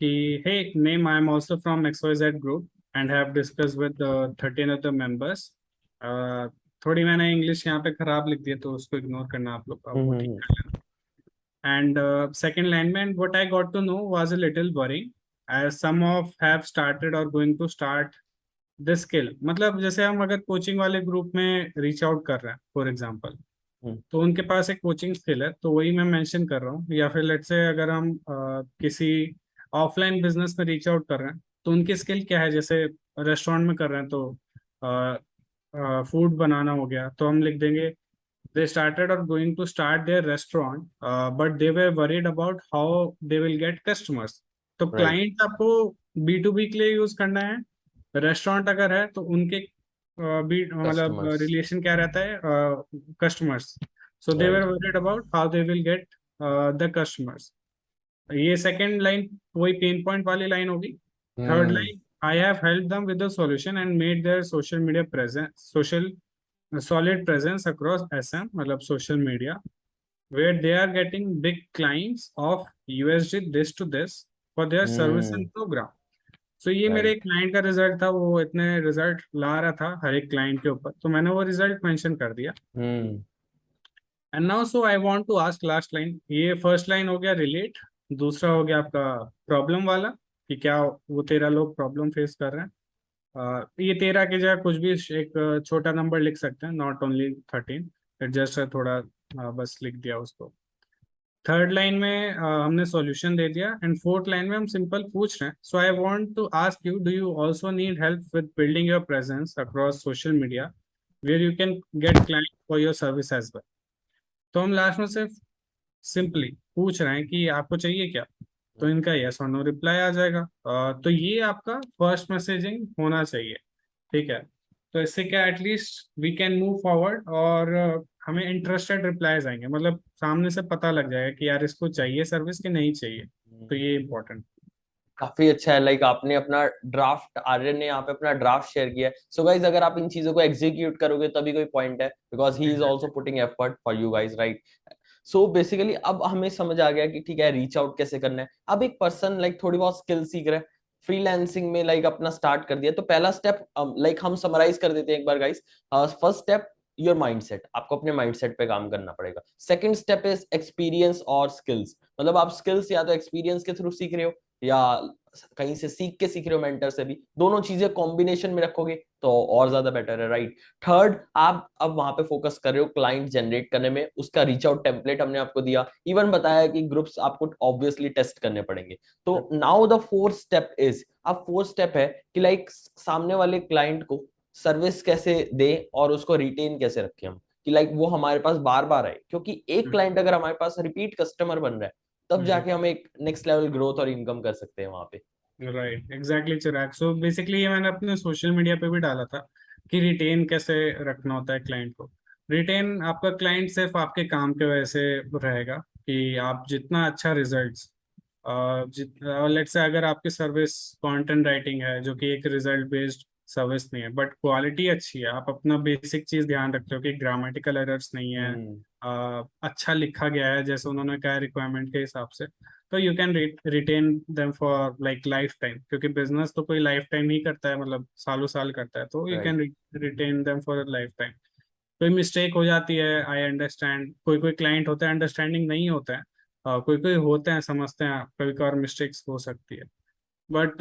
Speaker 2: कि hey name, I am also from XYZ group and have discuss with 13 other members. थोड़ी मैंने इंग्लिश यहाँ पे खराब लिख दी है, तो उसको इग्नोर करना आप लोग, आप वो ठीक
Speaker 1: हम्म
Speaker 2: कर लेना। And second lineman, what I got to know was a little worrying, as some of have started or going to start this skill। मतलब जैसे हम अगर कोचिंग वाले ग्रुप में रीच आउट कर रहे हैं फॉर एग्जांपल, तो उनके पास एक कोचिंग स्किल है, तो वही मैं मेंशन कर रहा हूँ। या फिर लेट्स से अगर हम किसी ऑफलाइन बिजनेस में रीच आउट कर रहे हैं, तो उनकी स्किल क्या है, जैसे रेस्टोरेंट में कर रहे हैं तो फूड बनाना हो गया, तो हम लिख देंगे they started or going to start their restaurant, but they were worried about how they will get customers. तो
Speaker 1: राइट,
Speaker 2: क्लाइंट आपको B2B के लिए यूज करना है, रेस्टोरेंट अगर है तो उनके मतलब
Speaker 1: कस्टमर्स,
Speaker 2: रिलेशन क्या रहता है, customers, so they were
Speaker 1: right.
Speaker 2: Worried about how they will get the customers. ये सेकेंड लाइन वही पेन पॉइंट वाली लाइन होगी। Third
Speaker 1: hmm,
Speaker 2: line, I have help them with the solution and made their social media presence social solid presence across SM, मतलब social media, where they are getting big clients of USD this to this for their service
Speaker 1: hmm,
Speaker 2: and program. So ये मेरे
Speaker 1: right,
Speaker 2: एक client का result था, वो इतने result ला रहा था हर एक क्लाइंट के ऊपर, तो मैंने वो रिजल्ट मेंशन कर दिया।
Speaker 1: Hmm,
Speaker 2: and now so I want to ask last line, ये फर्स्ट लाइन हो गया रिलेट, दूसरा हो गया आपका प्रॉब्लम वाला, कि क्या वो 13 लोग प्रॉब्लम फेस कर रहे हैं। ये 13 की जगह कुछ भी एक छोटा नंबर लिख सकते हैं, नॉट ओनली 13, जस्ट थोड़ा बस लिख दिया उसको। थर्ड लाइन में हमने सॉल्यूशन दे दिया, एंड फोर्थ लाइन में हम सिंपल पूछ रहे हैं, so I want to ask you, do you also need help with building your presence across social media where you can get client for your service as well. तो हम last में सिर्फ simply पूछ रहे हैं कि आपको चाहिए क्या, तो इनका यस और नो रिप्लाई आ जाएगा। तो ये आपका फर्स्ट मैसेजिंग होना चाहिए, ठीक है। तो इससे क्या at least we can move forward, और हमें इंटरेस्टेड रिप्लाईज आएंगे, मतलब सामने से पता लग जाएगा कि यार इसको चाहिए सर्विस कि नहीं चाहिए। तो
Speaker 1: हम्म।
Speaker 2: ये इम्पोर्टेंट।
Speaker 1: काफी अच्छा है, लाइक आपने अपना ड्राफ्ट, आर्यन ने यहाँ पे अपना ड्राफ्ट शेयर किया है। सो गाइज, अगर आप इन चीजों को एग्जीक्यूट करोगे तभी कोई पॉइंट है, because he is also
Speaker 2: exactly.
Speaker 1: Putting effort for you guys, right. So basically अब हमें समझ आ गया कि ठीक है, रीच आउट कैसे करना है। अब एक पर्सन लाइक थोड़ी बहुत स्किल सीख रहा है, फ्रीलांसिंग में लाइक अपना स्टार्ट कर दिया, तो पहला स्टेप लाइक हम समराइज कर देते हैं एक बार guys. First step, your mindset, आपको अपने माइंडसेट पे काम करना पड़ेगा। सेकंड स्टेप इज एक्सपीरियंस और स्किल्स, मतलब आप स्किल्स या तो एक्सपीरियंस के थ्रू सीख रहे हो या कहीं से सीख के सीख रहे हो, मेंटर से भी, दोनों चीजें कॉम्बिनेशन में रखोगे तो और ज्यादा बेटर है, राइट। थर्ड, आप अब वहां पे फोकस कर रहे हो क्लाइंट जनरेट करने में, उसका रीच आउट टेम्पलेट हमने आपको दिया, इवन बताया कि ग्रुप्स आपको ऑब्वियसली टेस्ट करने पड़ेंगे। तो now the fourth step is, अब फोर्थ स्टेप है कि लाइक सामने वाले क्लाइंट को सर्विस कैसे दे और उसको रिटेन कैसे रखें हम, कि लाइक वो हमारे पास बार बार आए, क्योंकि एक क्लाइंट अगर हमारे पास रिपीट कस्टमर बन रहा है, तब जाके हम एक नेक्स्ट लेवल ग्रोथ और इनकम कर सकते हैं वहां पे।
Speaker 2: राइट, एग्जैक्टली चिराग। सो बेसिकली ये मैंने अपने सोशल मीडिया पे भी डाला था कि रिटेन कैसे रखना होता है क्लाइंट को। रिटेन आपका क्लाइंट सिर्फ आपके काम के वजह से रहेगा, कि आप जितना अच्छा रिजल्ट्स, लेट्स से अगर आपकी सर्विस कंटेंट राइटिंग है जो कि एक रिजल्ट बेस्ड सर्विस नहीं है, बट क्वालिटी अच्छी है, आप अपना बेसिक चीज ध्यान रखते हो कि ग्रामेटिकल एरर्स नहीं है,
Speaker 1: हम्म,
Speaker 2: अच्छा लिखा गया है जैसे उन्होंने कहा रिक्वायरमेंट के हिसाब से, तो you can retain them for like lifetime, क्योंकि बिजनेस तो कोई लाइफ टाइम ही करता है, मतलब सालों साल करता है, तो you can
Speaker 1: right,
Speaker 2: retain them for lifetime. कोई मिस्टेक हो जाती है, आई अंडरस्टैंड, कोई कोई क्लाइंट होता है अंडरस्टैंडिंग नहीं होता है, कोई कोई होते हैं समझते हैं, कभी कभार मिस्टेक्स हो सकती है, बट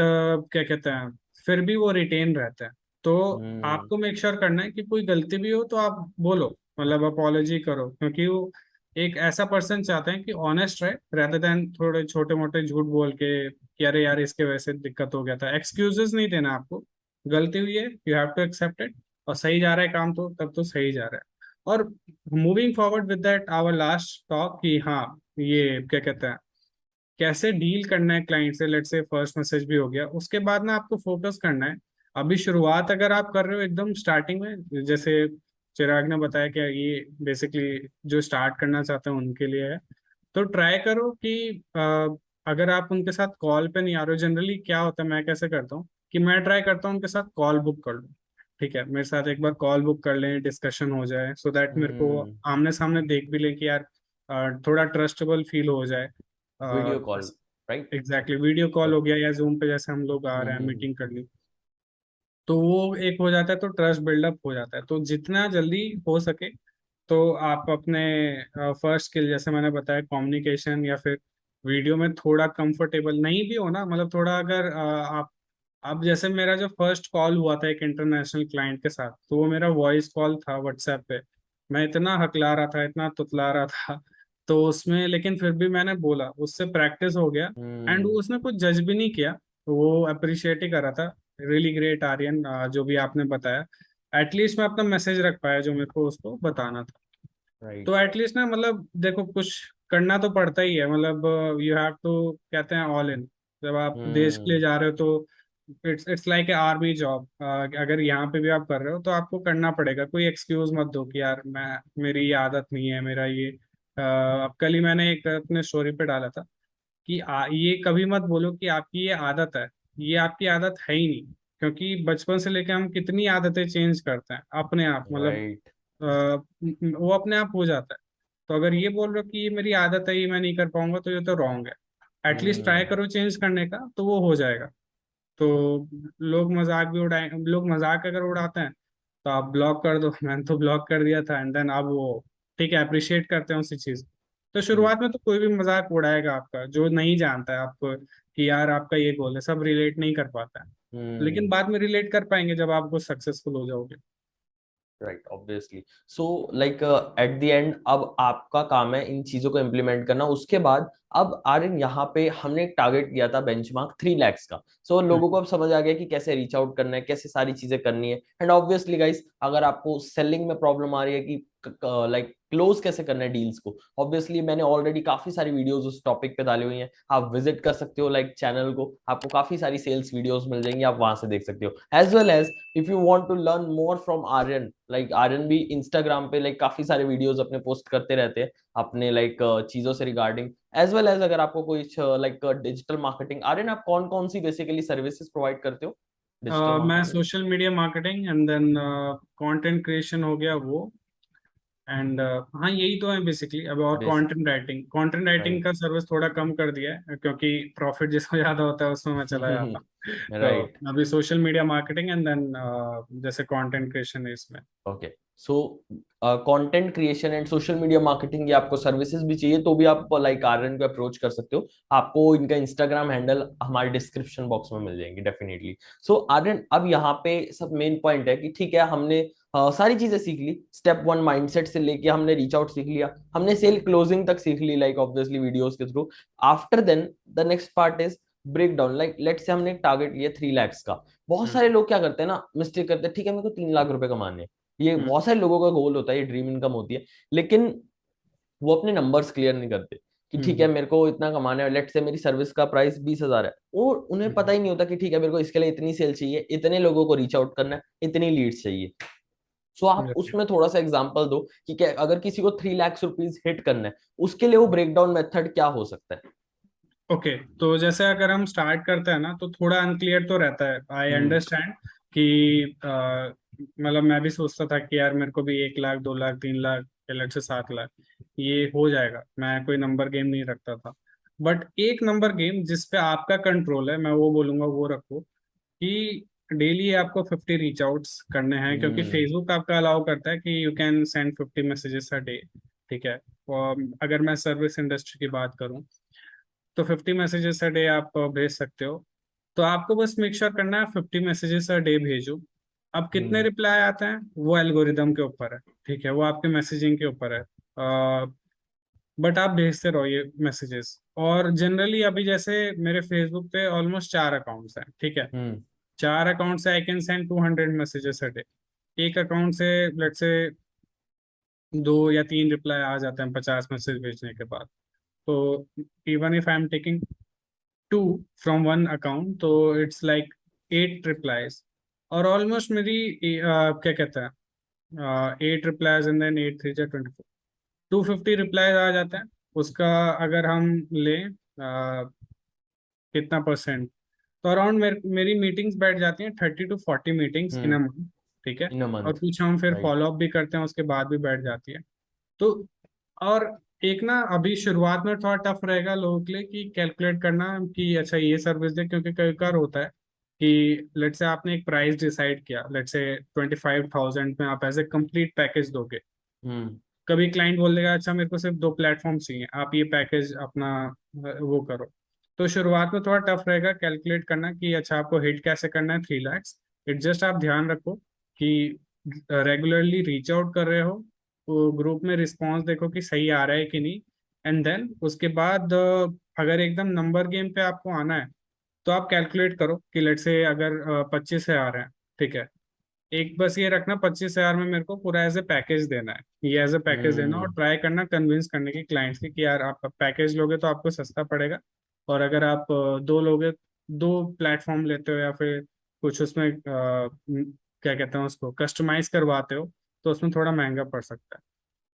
Speaker 2: क्या कहते हैं, फिर भी वो रिटेन रहता है। तो
Speaker 1: हम्म,
Speaker 2: आपको मेक श्योर करना है कि कोई गलती भी हो तो आप बोलो, मतलब अपॉलोजी करो, क्योंकि वो एक ऐसा पर्सन चाहते हैं कि ऑनेस्ट रहे, rather देन थोड़े छोटे मोटे झूठ बोल के कि अरे यार इसके वजह से दिक्कत हो गया था। एक्सक्यूजेस नहीं देना आपको, गलती हुई है, you have to accept it, और सही जा रहा है काम तो तब तो सही जा रहा है। और moving forward with that our last talk, कि हाँ ये क्या कहते हैं, कैसे डील करना है क्लाइंट से, लेट से फर्स्ट मैसेज भी हो गया, उसके बाद ना आपको फोकस करना है। अभी शुरुआत अगर आप कर रहे हो एकदम स्टार्टिंग में, जैसे चिराग ने बताया कि ये बेसिकली जो स्टार्ट करना चाहते हैं उनके लिए है, तो ट्राई करो कि अगर आप उनके साथ कॉल पे नहीं आ रहे हो, जनरली क्या होता है, मैं कैसे करता हूँ कि मैं ट्राई करता हूँ उनके साथ कॉल बुक कर लूँ, ठीक है, मेरे साथ एक बार कॉल बुक कर लें, डिस्कशन हो जाए, सो दैट मेरे को
Speaker 1: हम्म,
Speaker 2: आमने सामने देख भी ले कि यार थोड़ा ट्रस्टेबल फील हो जाए।
Speaker 1: Video call, right.
Speaker 2: Exactly, video call हो गया या जूम पे जैसे हम लोग आ रहे हैं
Speaker 1: हम्म,
Speaker 2: मीटिंग करनी, तो वो एक हो जाता है, तो ट्रस्ट बिल्डअप हो जाता है। तो जितना जल्दी हो सके तो आप अपने फर्स्ट स्किल, जैसे मैंने बताया, कम्युनिकेशन, या फिर वीडियो में थोड़ा कंफर्टेबल नहीं भी हो ना, मतलब थोड़ा अगर आप, अब जैसे मेरा जो फर्स्ट कॉल हुआ था एक इंटरनेशनल क्लाइंट के साथ, तो वो मेरा वॉइस कॉल था व्हाट्सएप पे, मैं इतना हकला रहा था, इतना तुतला रहा था, तो उसमें लेकिन फिर भी मैंने बोला, उससे प्रैक्टिस हो गया। एंड
Speaker 1: हम्म।
Speaker 2: वो उसने कुछ जज भी नहीं किया, वो अप्रिशिएट ही कर रहा था। रियली ग्रेट आर्यन, जो भी आपने बताया। एटलीस्ट मैं अपना मैसेज रख पाया जो मेरे को उसको बताना था।
Speaker 1: राइट।
Speaker 2: तो एटलीस्ट ना, मतलब देखो कुछ करना तो पड़ता ही है, मतलब यू हैव टू, कहते हैं ऑल इन। जब आप देश के लिए
Speaker 1: हम्म।
Speaker 2: जा रहे हो तो it's like a army job. अगर यहाँ पे भी आप कर रहे हो तो आपको करना पड़ेगा। कोई एक्सक्यूज मत दो कि यार मैं, मेरी ये आदत नहीं है, मेरा ये अब कल ही मैंने एक अपने स्टोरी पे डाला था कि ये कभी मत बोलो कि आपकी ये आदत है। ये आपकी आदत है ही नहीं। क्योंकि बचपन से लेके हम कितनी आदतें चेंज करते हैं अपने आप, मतलब
Speaker 1: राइट।
Speaker 2: वो अपने आप हो जाता है। तो अगर ये बोल रहे हो कि ये मेरी आदत है, ये मैं नहीं कर पाऊंगा, तो ये तो रॉन्ग है। एटलीस्ट ट्राई
Speaker 1: हम्म।
Speaker 2: करो चेंज करने का, तो वो हो जाएगा। तो लोग मजाक भी उड़ाए, लोग मजाक अगर उड़ाते हैं तो आप ब्लॉक कर दो। मैंने तो ब्लॉक कर दिया था, एंड देन अब वो ठीक है, अप्रिशिएट करते हैं उसी चीज। तो
Speaker 1: हम्म।
Speaker 2: शुरुआत में तो कोई भी मजाक उड़ाएगा आपका, जो नहीं जानता है आपको कि यार आपका ये गोल है, सब रिलेट नहीं कर पाता है। लेकिन
Speaker 1: हम्म।
Speaker 2: बाद में रिलेट कर पाएंगे जब आपको सक्सेसफुल हो जाओगे।
Speaker 1: Right, obviously. So like at the end अब आपका काम है इन चीजों को इम्प्लीमेंट करना। उसके बाद अब आर्यन यहाँ पे हमने एक टारगेट किया था बेंचमार्क 3 lakhs का। सो लोगों को अब समझ आ गया कि कैसे रीच आउट करना है, कैसे सारी चीजें करनी है। एंड ऑब्वियसली गाइस, अगर आपको सेलिंग में प्रॉब्लम आ रही है कि लाइक क्लोज कैसे करना है डील्स को, ऑब्वियसली मैंने ऑलरेडी काफी सारी वीडियोस उस टॉपिक पे डाली हुई हैं। आप विजिट कर सकते हो लाइक चैनल को, आपको काफी सारी सेल्स वीडियोस मिल जाएंगी, आप वहां से देख सकते हो। As well as if you want to learn more from Aryan, like Aryan भी इंस्टाग्राम पे लाइक काफी सारे वीडियोस अपने पोस्ट करते रहते हैं अपने लाइक चीजों से रिगार्डिंग। एज वेल एज अगर आपको कोई लाइक डिजिटल मार्केटिंग, आर्यन आप कौन कौन सी बेसिकली सर्विसेज प्रोवाइड करते हो डिजिटल
Speaker 2: मैं
Speaker 1: marketing?
Speaker 2: Social media marketing and then content creation हो गया वो। एंड हाँ, यही तो है बेसिकली। अब और
Speaker 1: बेसिक।
Speaker 2: Content writing
Speaker 1: right.
Speaker 2: का सर्विस थोड़ा कम कर दिया है, क्योंकि प्रॉफिट जिसमें ज्यादा होता है उसमें मैं चला जाता हूँ। तो
Speaker 1: राइट।
Speaker 2: अभी social media marketing and then जैसे कंटेंट क्रिएशन है इसमें।
Speaker 1: Okay. So content creation and social media marketing, ये आपको सर्विसेज भी चाहिए तो भी आप लाइक आर्यन को अप्रोच कर सकते हो। आपको इनका इंस्टाग्राम हैंडल हमारे डिस्क्रिप्शन बॉक्स में मिल जाएंगे डेफिनेटली। सो आर्यन, अब यहाँ पे सब मेन पॉइंट है कि ठीक है, हमने सारी चीजें सीख ली। स्टेप 1 माइंडसेट से लेके हमने रीच आउट सीख लिया, हमने सेल क्लोजिंग तक सीख ली लाइक ऑब्वियसली वीडियोस के through. After then the next part is break down. Like let say हमने एक टारगेट लिया 3 lakhs का। बहुत
Speaker 2: हम्म।
Speaker 1: सारे लोग क्या करते हैं ना, मिस्टेक करते हैं। ठीक है, मेरे को 3 लाख रुपए कमाने हैं, ये
Speaker 2: हम्म।
Speaker 1: बहुत सारे लोगों का गोल होता है, ये ड्रीम इनकम होती है। लेकिन वो अपने नंबर्स क्लियर नहीं करते कि ठीक है
Speaker 2: हम्म।
Speaker 1: मेरे को इतना कमाना है। लेट से मेरी सर्विस का प्राइस 20,000 है, और उन्हें पता
Speaker 2: हम्म।
Speaker 1: ही नहीं होता कि ठीक है मेरे को इसके लिए इतनी सेल चाहिए, इतने लोगों को रीच आउट करना है, इतनी लीड्स चाहिए। सो आप
Speaker 2: हम्म।
Speaker 1: उसमें थोड़ा सा एग्जांपल दो कि क्या अगर किसी को 3 लाख रुपीज हिट करना है, उसके लिए वो ब्रेकडाउन मेथड क्या हो सकता है?
Speaker 2: ओके, तो जैसे अगर हम स्टार्ट करते हैं ना, तो थोड़ा अनक्लियर तो रहता है, आई
Speaker 1: हम्म।
Speaker 2: अंडरस्टैंड कि मतलब मैं भी सोचता था कि यार मेरे को भी 1 लाख, 2 लाख, 3 लाख, अलग से 7 लाख ये हो जाएगा। मैं कोई नंबर गेम नहीं रखता था। बट एक नंबर गेम जिस पे आपका कंट्रोल है, मैं वो बोलूंगा वो रखो कि डेली आपको 50 रीच आउट्स करने हैं, क्योंकि
Speaker 1: हम्म।
Speaker 2: फेसबुक आपका अलाउ करता है कि you can send 50 messages a day. ठीक है। और अगर मैं सर्विस इंडस्ट्री की बात करूं तो 50 मैसेजेस अ डे आप भेज सकते हो। तो आपको बस मेक श्योर करना है 50 मैसेजेस अ डे भेजो। अब कितने
Speaker 1: हम्म।
Speaker 2: रिप्लाई आते हैं वो एल्गोरिदम के ऊपर है। ठीक है, वो आपके मैसेजिंग के ऊपर है। बट आप भेजते रहो ये मैसेजेस। और जनरली अभी जैसे मेरे फेसबुक पे ऑलमोस्ट 4 अकाउंट्स हैं। ठीक है।
Speaker 1: हम्म।
Speaker 2: 4 अकाउंट से I can send 200 messages a day. एक अकाउंट से लेट से 2 या 3 रिप्लाई आ जाते हैं 50 मैसेज भेजने के बाद। तो even if I am taking 2 from one account, तो इट्स लाइक 8 रिप्लाईज। और ऑलमोस्ट मेरी क्या कहता है, 8 रिप्लाईज एंड देन 8 3 जा 24, 250 रिप्लाईज आ जाते हैं। उसका अगर हम लें कितना परसेंट, तो अराउंड मेरी मीटिंग्स बैठ जाती हैं 30 to 40 meetings in a
Speaker 1: hmm.
Speaker 2: Month. ठीक है।
Speaker 1: इन अ
Speaker 2: और
Speaker 1: मंथ।
Speaker 2: कुछ हम फिर
Speaker 1: राइट।
Speaker 2: फॉलो अप भी करते हैं, उसके बाद भी बैठ जाती है। तो और एक ना, अभी शुरुआत में थोड़ा टफ रहेगा लोगों के लिए कि कैलकुलेट करना कि अच्छा ये सर्विस दे, क्योंकि कई बार होता है कि लेट से आपने एक प्राइस डिसाइड किया, लेट से 25,000 में आप एज ए कंप्लीट पैकेज दोगे।
Speaker 1: हम्म।
Speaker 2: कभी क्लाइंट बोल देगा अच्छा मेरे को सिर्फ 2 प्लेटफॉर्म चाहिए, आप ये पैकेज अपना वो करो। तो शुरुआत में थोड़ा टफ रहेगा कैलकुलेट करना कि अच्छा आपको हिट कैसे करना है 3 lakhs। इट जस्ट आप ध्यान रखो कि रेगुलरली रीच आउट कर रहे हो, तो ग्रुप में रिस्पॉन्स देखो कि सही आ रहा है कि नहीं। एंड देन उसके बाद अगर एकदम नंबर गेम पे आपको आना है तो आप कैलकुलेट करो कि लेट से अगर 25,000 है, ठीक है, एक बस ये रखना 25,000 में मेरे को पूरा एज ए पैकेज देना है, ये एज ए पैकेज देना, और
Speaker 1: हम्म
Speaker 2: ट्राई करना कन्विंस करने की क्लाइंट्स की कि यार आप पैकेज लोगे तो आपको सस्ता पड़ेगा, और अगर आप दो लोगे, दो प्लेटफॉर्म लेते हो या फिर कुछ उसमें क्या कहते हैं उसको कस्टमाइज करवाते हो, तो उसमें थोड़ा महंगा पड़ सकता है।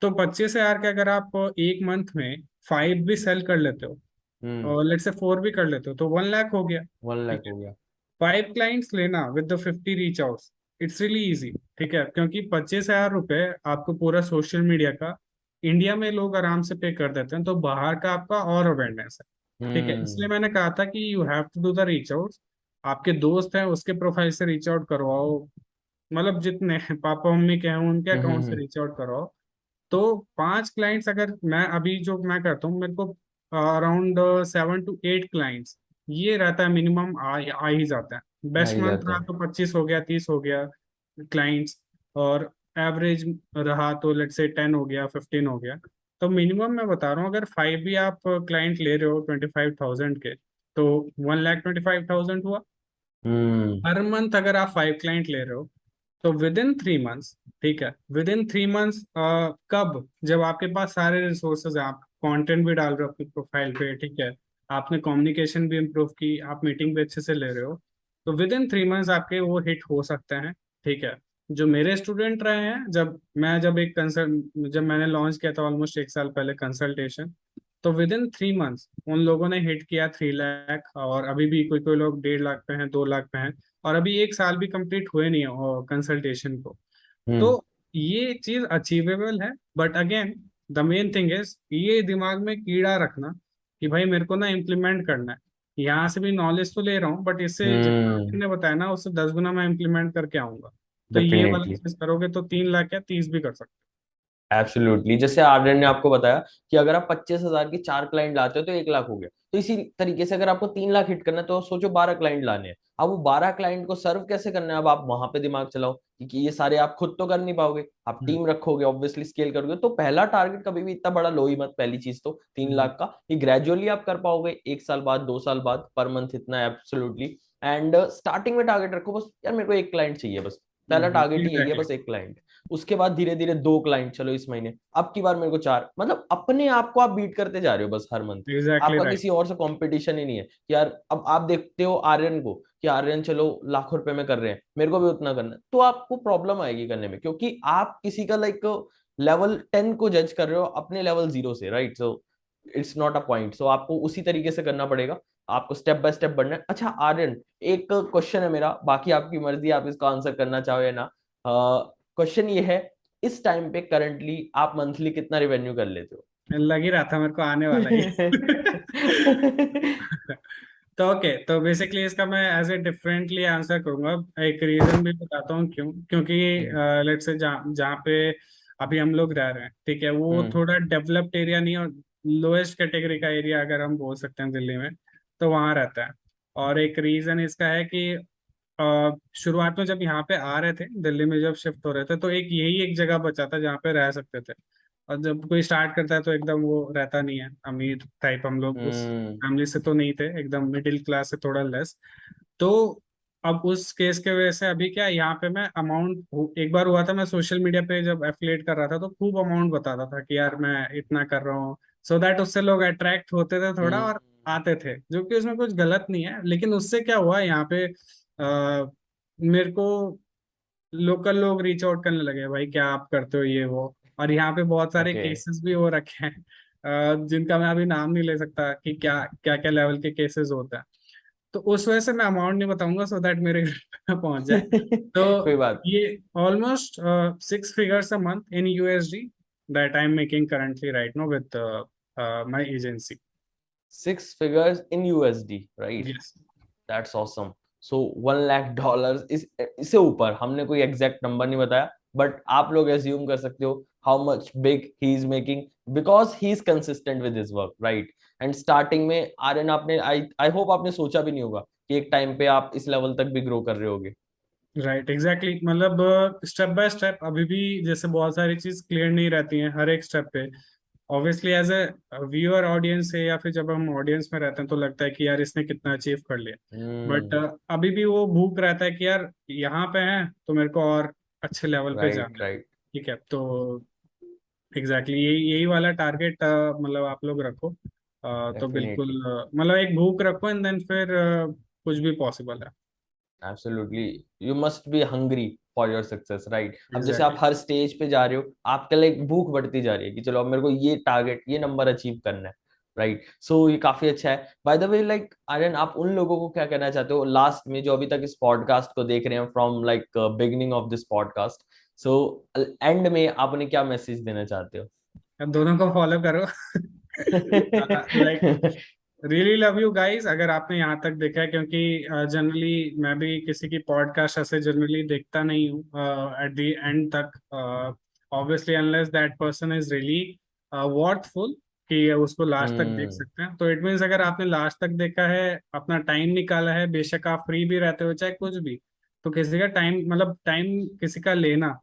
Speaker 2: तो 25,000 के अगर आप एक मंथ में 5 भी सेल कर लेते हो,
Speaker 1: हम्म।
Speaker 2: और लेट से 4 भी कर लेते हो, तो 1 लाख हो गया।
Speaker 1: 1 लाख हो गया।
Speaker 2: 5 क्लाइंट्स लेना with the 50 reach outs, it's really easy, ठीक है, क्योंकि 25,000 रुपये आपको पूरा सोशल मीडिया का इंडिया में लोग आराम से पे कर देते हैं, तो बाहर का आपका और अवेयरनेस है, ठीक है, इसलिए
Speaker 1: हम्म
Speaker 2: मैंने कहा था कि you have to do the reach out. आपके दोस्त हैं उसके प्रोफाइल से रीच आउट करवाओ, मतलब जितने पापा मम्मी के हैं उनके अकाउंट से
Speaker 1: हम्म।
Speaker 2: रीच आउट करवाओ। तो 5 क्लाइंट्स अगर मैं अभी जो मैं करता हूँ, मेरे को अराउंड 7 to 8 क्लाइंट्स ये रहता है मिनिमम, आ ही जाता है।
Speaker 1: आ
Speaker 2: बेस्ट
Speaker 1: ही
Speaker 2: मंथ
Speaker 1: जाता
Speaker 2: रहा
Speaker 1: है।
Speaker 2: तो 25 हो गया, 30 हो गया क्लाइंट्स, और एवरेज रहा तो लेट से 10 हो गया, 15 हो गया। तो मिनिमम मैं बता रहा हूँ, अगर 5 भी आप क्लाइंट ले रहे हो 25,000 के, तो 1,25,000 हुआ।
Speaker 1: हम्म।
Speaker 2: हर मंथ अगर आप 5 क्लाइंट ले रहे हो, तो विद इन 3 मंथ्स, ठीक है, विद इन 3 मंथ्स, कब, जब आपके पास सारे रिसोर्सेज हैं, आप कंटेंट भी डाल रहे हो अपनी प्रोफाइल पे, ठीक है, आपने कम्युनिकेशन भी इम्प्रूव की, आप मीटिंग भी अच्छे से ले रहे हो, तो विद इन 3 मंथ्स आपके वो हिट हो सकते हैं, ठीक है। जो मेरे स्टूडेंट रहे हैं, जब मैंने लॉन्च किया था ऑलमोस्ट 1 साल पहले कंसल्टेशन, तो विद इन 3 मंथ्स उन लोगों ने हिट किया 3 लाख, और अभी भी कोई कोई लोग 1.5 लाख पे हैं, 2 लाख पे हैं, और अभी 1 साल भी कंप्लीट हुए नहीं है कंसल्टेशन को। तो
Speaker 1: हम्म।
Speaker 2: ये चीज अचीवेबल है, but again the main thing is ये दिमाग में कीड़ा रखना कि भाई मेरे को ना इम्प्लीमेंट करना है, यहाँ से भी नॉलेज तो ले रहा हूँ, बट इससे जितना
Speaker 1: हम्म।
Speaker 2: आपने बताया ना उससे 10 गुना मैं इम्प्लीमेंट करके आऊंगा। तो ये वाला
Speaker 1: डेफिनेटली।
Speaker 2: चीज करोगे तो 3 लाख या 30 भी कर सकते
Speaker 1: एब्सोल्युटली, जैसे आर्यन ने आपको बताया कि अगर आप 25,000 की 4 क्लाइंट लाते हो तो 1 लाख हो गया। तो इसी तरीके से अगर आपको 3 लाख हिट करना है तो सोचो 12 क्लाइंट लाने हैं। अब वो 12 क्लाइंट को सर्व कैसे करना है, अब आप वहां पे दिमाग चलाओ, क्योंकि ये सारे आप खुद तो कर नहीं पाओगे, आप
Speaker 2: हो।
Speaker 1: टीम रखोगे, ऑब्वियसली स्केल करोगे। तो पहला टारगेट कभी भी इतना बड़ा लो ही मत, पहली चीज तो 3 लाख का ये ग्रेजुअली आप कर पाओगे, 1 साल बाद, 2 साल बाद, पर मंथ इतना, एब्सोल्युटली। एंड स्टार्टिंग में टारगेट रखो बस, यार मेरे को 1 क्लाइंट चाहिए बस, पहला टारगेट ही यही है,
Speaker 2: एग्जैक्टली।
Speaker 1: बस 1 क्लाइंट। उसके बाद धीरे धीरे 2 क्लाइंट, चलो इस महीने, अब की बार मेरे को 4, मतलब अपने आप को आप बीट करते जा रहे हो बस हर मंथ।
Speaker 2: एग्जैक्टली
Speaker 1: आपका
Speaker 2: राइट।
Speaker 1: किसी और से कंपटीशन ही नहीं है कि यार अब आप देखते हो आर्यन को कि आर्यन चलो लाखों रुपए में कर रहे हैं, मेरे को भी उतना करना है, तो आपको प्रॉब्लम आएगी करने में, क्योंकि आप किसी का लाइक लेवल 10 को जज कर रहे हो अपने लेवल 0 से, right? So it's not a point. So आपको उसी तरीके से करना पड़ेगा, आपको स्टेप बाय स्टेप बढ़ना है। अच्छा आर्यन, एक क्वेश्चन है मेरा, बाकी आपकी मर्जी, आप इसका आंसर करना चाहो या ना। क्वेश्चन ये है, इस टाइम पे करंटली आप मंथली कितना रिवेन्यू कर लेते हो?
Speaker 2: लग ही रहा था मेरे को आने वाला ही। तो ओके, तो बेसिकली इसका मैं एज ए डिफरेंटली आंसर करूंगा, एक रीजन भी बताता हूँ क्यों, क्योंकि
Speaker 1: हम्म
Speaker 2: लेट्स से जहाँ जहाँ पे अभी हम लोग रह रहे हैं, ठीक है, वो
Speaker 1: हम्म
Speaker 2: थोड़ा डेवलप्ड एरिया नहीं, और लोएस्ट कैटेगरी का एरिया अगर हम बोल सकते हैं दिल्ली में, तो वहाँ रहता है। और एक रीजन इसका है कि शुरुआत में जब यहाँ पे आ रहे थे, दिल्ली में जब शिफ्ट हो रहे थे, तो एक यही एक जगह बचा था जहाँ पे रह सकते थे। और जब कोई स्टार्ट करता है तो एकदम वो रहता नहीं है अमीर टाइप, हम लोग उस
Speaker 1: हम्म।
Speaker 2: फैमिली से तो नहीं थे, एकदम मिडिल क्लास से थोड़ा लेस। तो अब उस केस के वजह से अभी क्या, यहाँ पे मैं अमाउंट, एक बार हुआ था मैं सोशल मीडिया पे जब एफिलिएट कर रहा था तो खूब अमाउंट बताता था कि यार मैं इतना कर रहा हूँ, सो दैट उससे लोग अट्रैक्ट होते थे थोड़ा
Speaker 1: हम्म।
Speaker 2: और आते थे, जो कि उसमें कुछ गलत नहीं है, लेकिन उससे क्या हुआ यहाँ पे मेरे को लोकल लोग रीच आउट करने लगे, भाई क्या आप करते हो ये वो। और यहाँ पे बहुत सारे
Speaker 1: ओके।
Speaker 2: केसेस भी हो रखे हैं, जिनका मैं अभी नाम नहीं ले सकता कि क्या क्या क्या लेवल के केसेस होते हैं। तो उस वजह से मैं अमाउंट नहीं बताऊंगा, सो दैट मेरे घर पे पहुंच जाए।
Speaker 1: कोई
Speaker 2: तो
Speaker 1: बात।
Speaker 2: ये almost 6 figures a month in USD that I am making currently right now with my agency.
Speaker 1: 6 figures in USD, right?
Speaker 2: Yes.
Speaker 1: That's awesome. So $1 lakh, इस इससे ऊपर हमने कोई एग्जैक्ट नंबर नहीं बताया, बट आप लोग एज्यूम कर सकते हो how much big he is making, because he is consistent with his work, right? And starting में आर्यन, आपने आई आई होप आपने सोचा भी नहीं होगा कि एक टाइम पे आप इस लेवल तक भी ग्रो कर रहे होगे।
Speaker 2: राइट एग्जैक्टली, मतलब स्टेप बाय स्टेप अभी भी जैसे बहुत सारी चीज क्लियर नहीं रहती हैं हर एक स्टेप पे, obviously as a viewer audience है, या फिर जब हम ऑडियंस में रहते हैं तो लगता है कि यार इसने कितना अचीव कर लिया, बट
Speaker 1: हम्म।
Speaker 2: अभी भी वो भूख रहता है कि यार यहाँ पे है तो मेरे को और अच्छे लेवल पे
Speaker 1: राइट,
Speaker 2: जाना है।
Speaker 1: राइट।
Speaker 2: ठीक है, तो एग्जैक्टली यही वाला टारगेट मतलब आप लोग रखो, तो बिल्कुल
Speaker 1: डेफिनेटली।
Speaker 2: मतलब एक भूख रखो एंड देन फिर कुछ भी पॉसिबल है।
Speaker 1: Absolutely. You must be hungry for your success, right? अब जैसे आप
Speaker 2: एग्जैक्टली।
Speaker 1: हर स्टेज पे जा रहे हो, आपके लिए एक भूख बढ़ती जा रही है कि चलो अब मेरे को ये टारगेट, ये नंबर अचीव करना है, राइट? सो ये काफी अच्छा है। By the way, like Aryan, आप उन लोगों को क्या कहना चाहते हो लास्ट में, जो अभी तक इस पॉडकास्ट को देख रहे हैं from like beginning of this podcast? So and में आप उन्हें क्या मैसेज देना चाहते हो?
Speaker 2: अब दोनों को फॉलो करो। Like really love you guys, अगर आपने यहाँ तक देखा है, क्योंकि जनरली मैं भी किसी की पॉडकास्ट ऐसे जनरली देखता नहीं हूँ एट द एंड तक, obviously unless that person is really worthful कि उसको लास्ट तक देख
Speaker 1: हम्म।
Speaker 2: सकते हैं। तो इट मीन्स अगर आपने लास्ट तक देखा है, अपना टाइम निकाला है, बेशक आप फ्री भी रहते हो चाहे कुछ भी, तो किसी का टाइम मतलब टाइम किसी का लेना,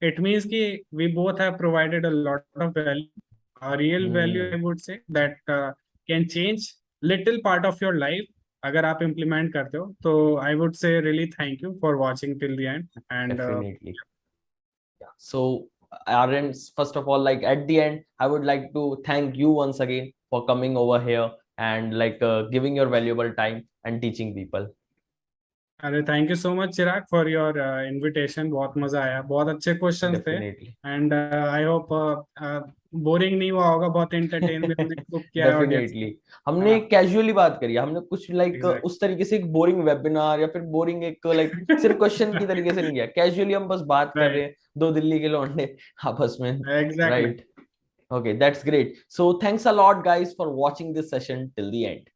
Speaker 2: इट मीन्स कि we both have provided a lot of value, real value
Speaker 1: hmm.
Speaker 2: I would say that can change little part of your life. अगर आप इम्प्लीमेंट करते हो तो I would say really thank you for watching till the end and
Speaker 1: definitely. So, Aaron, first of all, like at the end, I would like to thank you once again for coming over here and like giving your valuable time and teaching people.
Speaker 2: अरे thank you so much Chirag for your invitation, बहुत मजा आया, बहुत अच्छे questions थे
Speaker 1: Definitely.
Speaker 2: And I hope boring नहीं हुआ होगा, बहुत एंटरटेन भी हमने कुक किया है ऑडियंस
Speaker 1: डेफिनेटली।
Speaker 2: को।
Speaker 1: हमने
Speaker 2: हाँ
Speaker 1: कैजुअली बात करी है, हमने कुछ लाइक
Speaker 2: एग्जैक्ट
Speaker 1: उस तरीके से एक बोरिंग वेबिनार या फिर बोरिंग एक लाइक सिर्फ क्वेश्चन की तरीके से नहीं किया, कैजुअली हम बस बात कर रहे
Speaker 2: राइट
Speaker 1: हैं, दो दिल्ली के लौंडे आपस में,
Speaker 2: exactly.
Speaker 1: Right? Okay, that's great. So thanks a lot, guys, for watching this session till the end.